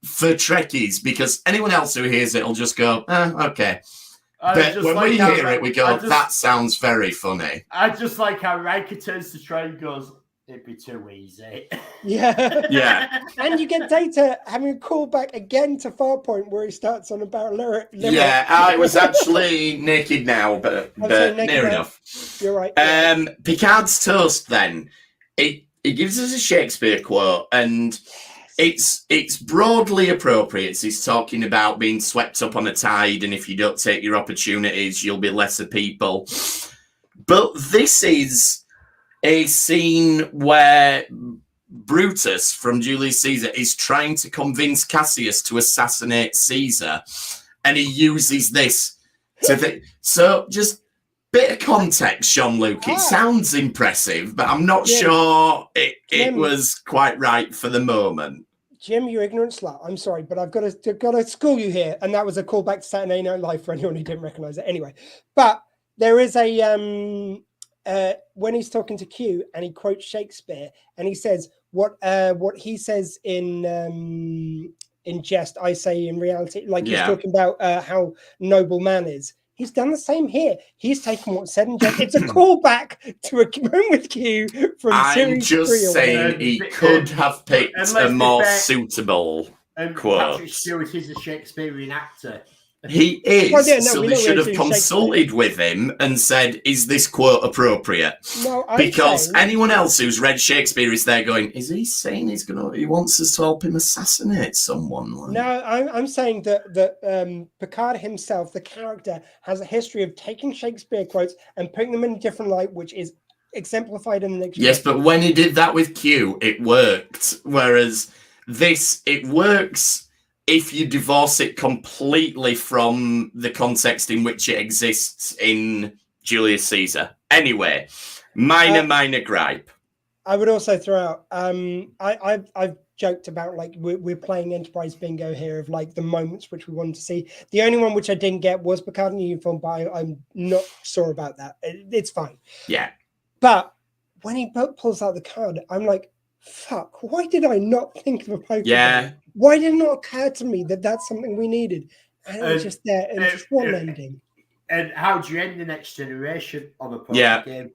for Trekkies, because anyone else who hears it will just go, okay. But when we hear it, we go, that sounds very funny. I just like how Riker turns to Troy and goes, it'd be too easy. Yeah. And you get Data having a callback again to Farpoint where he starts on about lyric. Yeah, I was actually naked now, but near enough. You're right. Picard's toast then. It gives us a Shakespeare quote, and it's broadly appropriate. He's talking about being swept up on a tide, and if you don't take your opportunities, you'll be lesser people. But this is a scene where Brutus from Julius Caesar is trying to convince Cassius to assassinate Caesar, and he uses this to think. So just bit of context, Jean-Luc. It sounds impressive, but I'm not sure it was quite right for the moment. Jim, you ignorant slut. I'm sorry, but I've got to school you here. And that was a callback to Saturday Night Live for anyone who didn't recognize it. Anyway, but there is a when he's talking to Q and he quotes Shakespeare and he says what he says in jest, I say in reality. Like he's talking about how noble man is. He's done the same here. He's taken what's said in jest. It's a callback to a moment with Q from series 3. I'm just saying he could have picked a more suitable quote. Patrick Stewart is a Shakespearean actor. He is, so they should have consulted with him and said, is this quote appropriate? No, because anyone else who's read Shakespeare is there going, is he saying he wants us to help him assassinate someone? Like? No, I'm saying that Picard himself, the character, has a history of taking Shakespeare quotes and putting them in a different light, which is exemplified in the next. Yes, but when he did that with Q, it worked. Whereas it works if you divorce it completely from the context in which it exists in Julius Caesar. Anyway, minor gripe. I would also throw out, I've joked about like we're playing Enterprise bingo here of like the moments which we wanted to see. The only one which I didn't get was Picard in uniform, but I'm not sure about that. It's fine. Yeah. But when he pulls out the card, I'm like, fuck, why did I not think of a Pokemon? Yeah. Why did it not occur to me that that's something we needed? And it was just there. And just one ending. And how do you end the Next Generation on a poker game?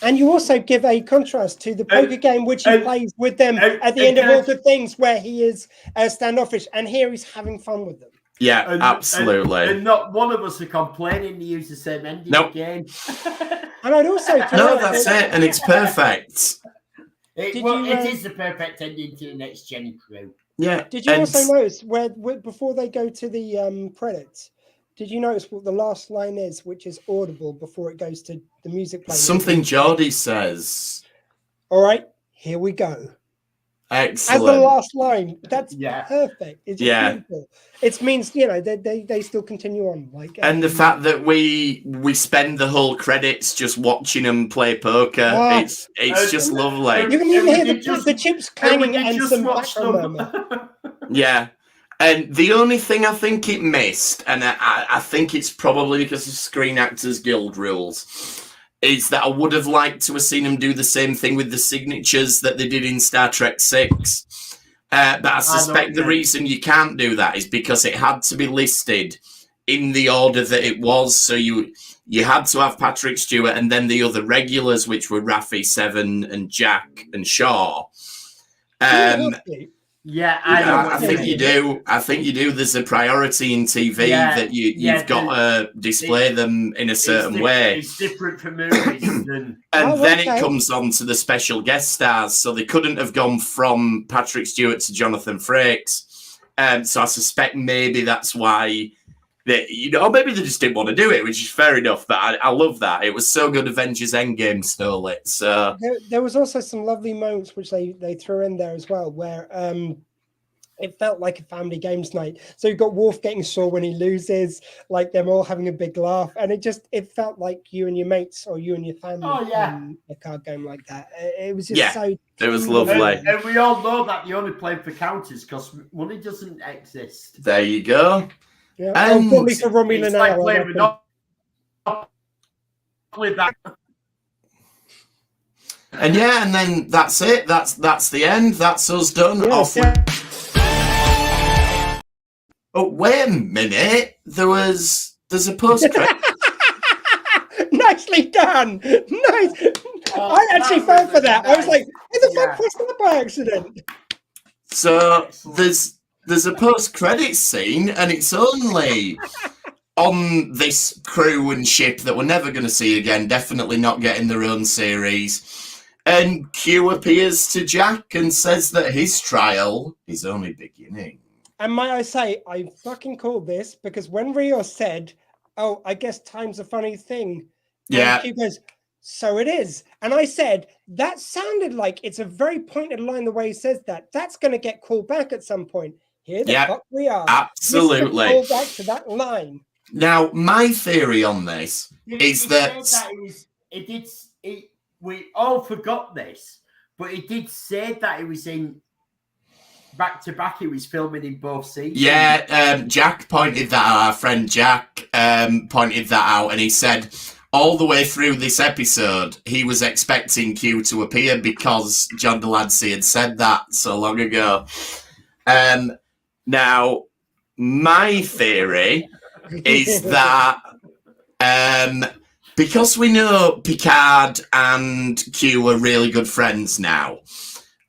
And you also give a contrast to the poker game which he plays with them at the end of All Good Things, where he is standoffish, and here he's having fun with them. Yeah, absolutely. And not one of us are complaining to use the same ending again. And I'd also that's it, and it's perfect. It is the perfect ending to the Next Gen crew. Yeah. Did you also notice where before they go to the credits? Did you notice what the last line is, which is audible before it goes to the music playing? Something Geordie says. All right, here we go. Excellent. As the last line, that's Yeah. perfect. It's just beautiful. It means they still continue on. Like, and the fact that we spend the whole credits just watching them play poker, it's just lovely. You can even hear the chips clanging and some background murmur. Yeah. And the only thing I think it missed, and I think it's probably because of Screen Actors Guild rules, is that I would have liked to have seen them do the same thing with the signatures that they did in Star Trek 6. But I suspect the reason you can't do that is because it had to be listed in the order that it was. So you had to have Patrick Stewart and then the other regulars, which were Raffi, Seven, and Jack and Shaw. Yeah, I think you do. I think you do. There's a priority in TV that you've got to display them in a certain way. It's different for movies. And then it comes on to the special guest stars. So they couldn't have gone from Patrick Stewart to Jonathan Frakes. So I suspect maybe that's why maybe they just didn't want to do it, which is fair enough. But I love that. It was so good. Avengers Endgame stole it. So there was also some lovely moments which they threw in there as well, where it felt like a family games night. So you've got Worf getting sore when he loses, like them all having a big laugh, and it felt like you and your mates or you and your family a card game like that. It was just so. It was lovely, and we all know that you only play for counters because money doesn't exist. There you go. Yeah, and probably for Romulan it's like playing with that. And and then that's it. That's the end. That's us done. Off. Oh, wait a minute. There's a post credit. Nicely done. Nice. I actually fell for that. I was like, "Who the fuck pressed that by accident?" So there's a post-credit scene, and it's only on this crew and ship that we're never going to see again, definitely not getting their own series. And Q appears to Jack and says that his trial is only beginning. And might I say, I fucking called this because when Rio said, "Oh, I guess time's a funny thing," Q goes, "So it is." And I said, that sounded like it's a very pointed line the way he says that. That's going to get called back at some point. Here the fuck we are. Absolutely. Call back to that line. Now, my theory on this is that we all forgot this, but it did say that it was in back to back. He was filming in both seasons. Yeah, Jack pointed that out. Our friend Jack pointed that out, and he said all the way through this episode, he was expecting Q to appear because John Delancey had said that so long ago. Now, my theory is that because we know Picard and Q are really good friends now,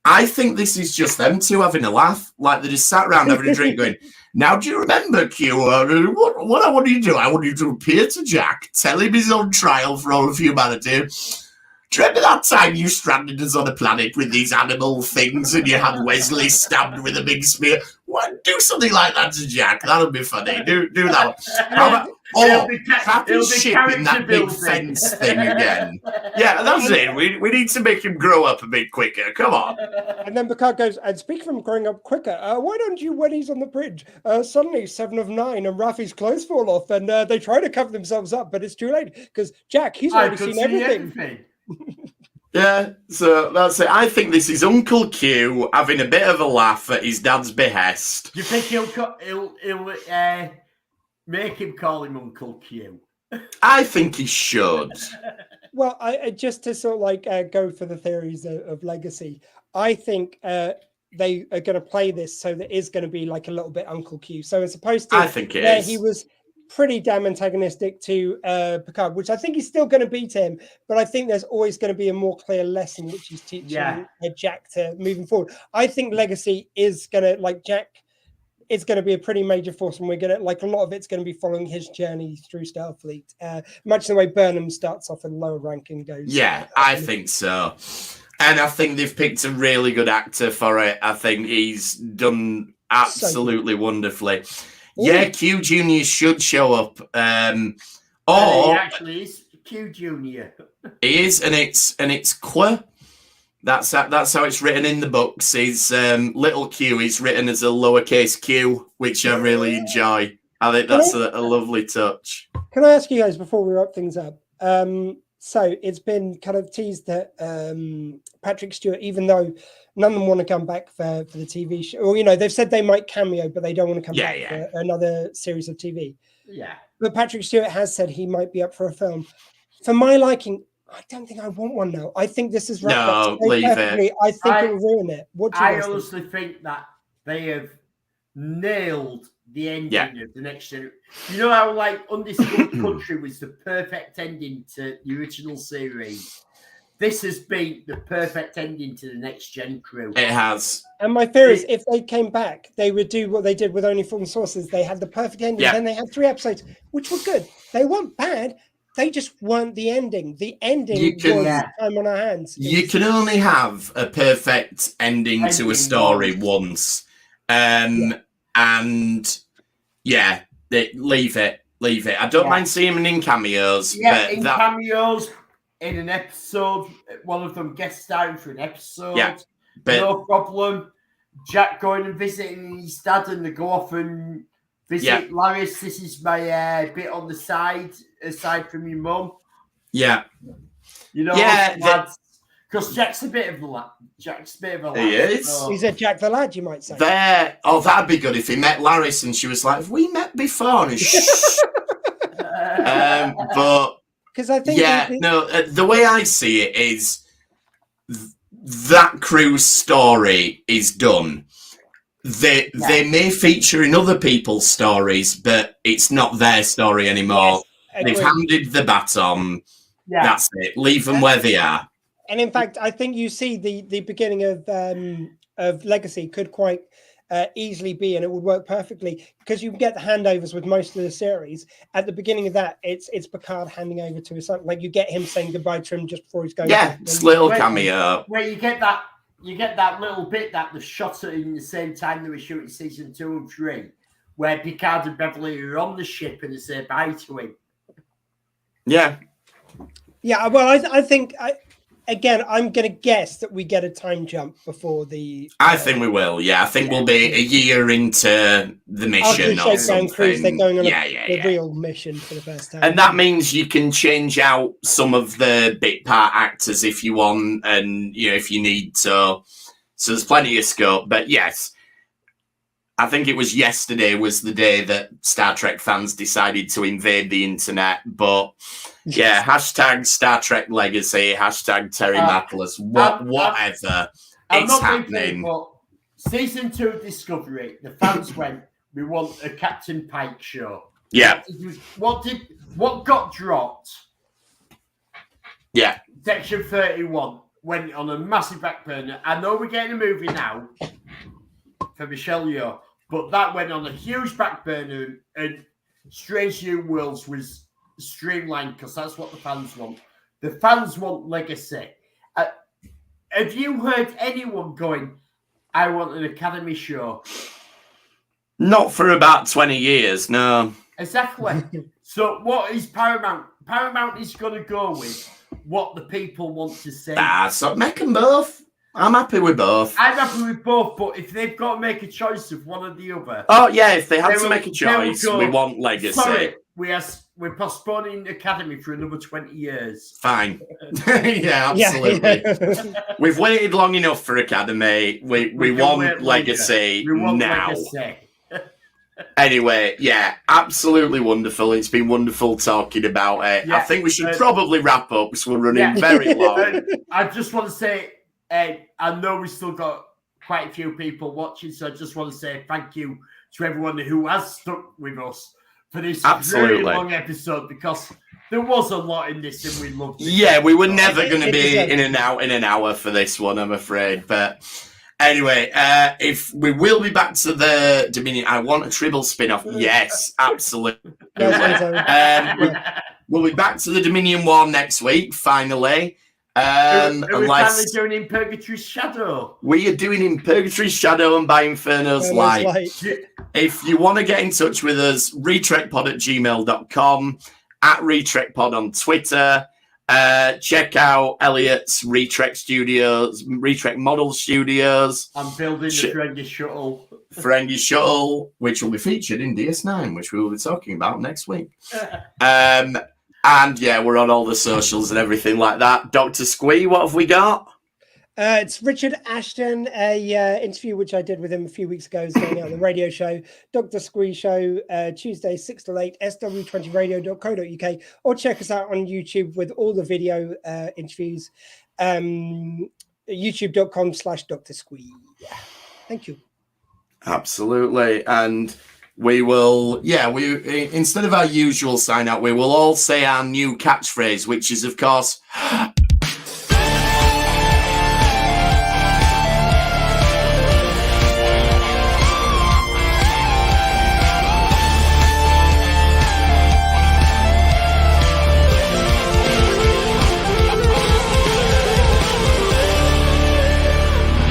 I think this is just them two having a laugh. Like they just sat around having a drink going, "Now, do you remember, Q? What I want you to do? I want you to appear to Jack, tell him he's on trial for all of humanity. Do you remember that time you stranded us on a planet with these animal things and you had Wesley stabbed with a big spear? What? Do something like that to Jack. That'll be funny. Do that one. Trap his ship in that big fence thing again. Yeah, that's it. We need to make him grow up a bit quicker. Come on." And then Picard goes, "And speaking of him growing up quicker, why don't you, when he's on the bridge, suddenly 7 of 9 and Raffi's clothes fall off and they try to cover themselves up, but it's too late because Jack, he's already seen everything." Yeah, so that's it. I think this is Uncle Q having a bit of a laugh at his dad's behest. Do you think he'll make him call him Uncle Q? I think he should. Well, I just to sort of like go for the theories of legacy, I think they are going to play this so there is going to be like a little bit Uncle Q. So as opposed to I think it is. He was pretty damn antagonistic to Picard, which I think he's still going to beat him, but I think there's always going to be a more clear lesson which he's teaching Jack to moving forward. I think legacy is going to, like Jack, it's going to be a pretty major force, and we're going to, like, a lot of it's going to be following his journey through Starfleet, much the way Burnham starts off in lower rank and goes. Yeah, I think so. And I think they've picked a really good actor for it. I think he's done absolutely wonderfully. Ooh. Yeah, Q Jr. should show up. Or he actually is Q Jr. He is, and it's Qua. That's how it's written in the books. Is little Q is written as a lowercase q, which I really enjoy. I think that's a lovely touch. Can I ask you guys before we wrap things up? So it's been kind of teased that Patrick Stewart, even though none of them want to come back for the TV show, or they've said they might cameo, but they don't want to come back for another series of TV. Yeah. But Patrick Stewart has said he might be up for a film. For my liking, I don't think I want one now. I think this is leave it. I think it will ruin it. What do you guys honestly think that they have nailed the ending of the next generation. You know how Undiscovered Country was the perfect ending to the original series? This has been the perfect ending to the next gen crew. It has. And my fear is if they came back, they would do what they did with Only Fallen Sources. They had the perfect ending. Then they had 3 episodes, which were good. They weren't bad. They just weren't the ending. The ending was time on our hands. You can only have a perfect ending to a story once. And leave it. I don't mind seeing them in cameos. Yeah, but cameos in an episode. One of them guest starring for an episode. Yeah, but no problem. Jack going and visiting his dad, and they go off and visit Laris. This is my bit on the side, aside from your mum. Yeah, because Jack's a bit of a lad. He is. So. He's a Jack the lad, you might say. That'd be good if he met Laris and she was like, "Have we met before?" And but because I think the way I see it is that crew's story is done. They may feature in other people's stories, but it's not their story anymore. Yes, they've handed the baton. Yeah. That's it. Leave them where they are. And in fact, I think you see the beginning of Legacy could quite easily be, and it would work perfectly because you can get the handovers with most of the series. At the beginning of that, it's Picard handing over to his son. Like you get him saying goodbye to him just before he's going. Yeah, it's little cameo. Where you get that little bit that they shot it in the same time they were shooting season 2 and 3, where Picard and Beverly are on the ship and they say bye to him. Yeah. Yeah, well, I think again, I'm going to guess that we get a time jump before the. I think we will. Yeah, I think we'll be a year into the mission or something. Cruise, they're going on a real mission for the first time, and that means you can change out some of the bit part actors if you want, and if you need to. So there's plenty of scope. But yes, I think it was yesterday was the day that Star Trek fans decided to invade the internet, but. Yeah, hashtag Star Trek Legacy, hashtag Terry Matalas, whatever. It's happening. But season 2 Discovery, the fans went, we want a Captain Pike show. Yeah. What got dropped? Yeah. Section 31 went on a massive back burner. I know we're getting a movie now for Michelle Yeoh, but that went on a huge back burner, and Strange New Worlds was streamlined because that's what the fans want. The fans want Legacy. Have you heard anyone going, I want an Academy show? Not for about 20 years, no. Exactly. So what is Paramount? Paramount is going to go with what the people want to see. So make them both. I'm happy with both. I'm happy with both, but if they've got to make a choice of one or the other. Oh, yeah, if they had to make a choice, we want Legacy. Sorry, we're postponing Academy for another 20 years. Fine. Yeah, absolutely. Yeah. We've waited long enough for Academy. We want Legacy now. Legacy. Anyway, yeah, absolutely wonderful. It's been wonderful talking about it. Yeah, I think we should probably wrap up because we're running very long. I just want to say, I know we've still got quite a few people watching, so I just want to say thank you to everyone who has stuck with us for this very long episode, because there was a lot in this and we loved it. Yeah, we were never going to be in and out in an hour for this one, I'm afraid. But anyway, if we will be back to the Dominion, I want a Tribble spin-off. Yes, absolutely. We'll be back to the Dominion War next week, finally. Are we finally doing In Purgatory's Shadow? We are doing In Purgatory's Shadow and By Inferno's Light. If you want to get in touch with us, retrekpod@gmail.com, @retrekpod on Twitter. Check out Elliot's Retrek Studios, Retrek Model Studios. I'm building the Ferengi shuttle. Ferengi shuttle, which will be featured in DS9, which we will be talking about next week. And yeah, we're on all the socials and everything like that. Dr. Squee, what have we got? It's Richard Ashton, a interview which I did with him a few weeks ago, is going out on the radio show, Dr. Squee Show, Tuesday 6 to 8, sw20radio.co.uk, or check us out on YouTube with all the video interviews, youtube.com/Dr. Squee. Thank you. Absolutely. And we will, instead of our usual sign out, we will all say our new catchphrase, which is, of course,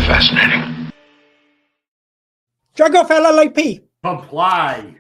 Fascinating. Drag off LLAP. Comply.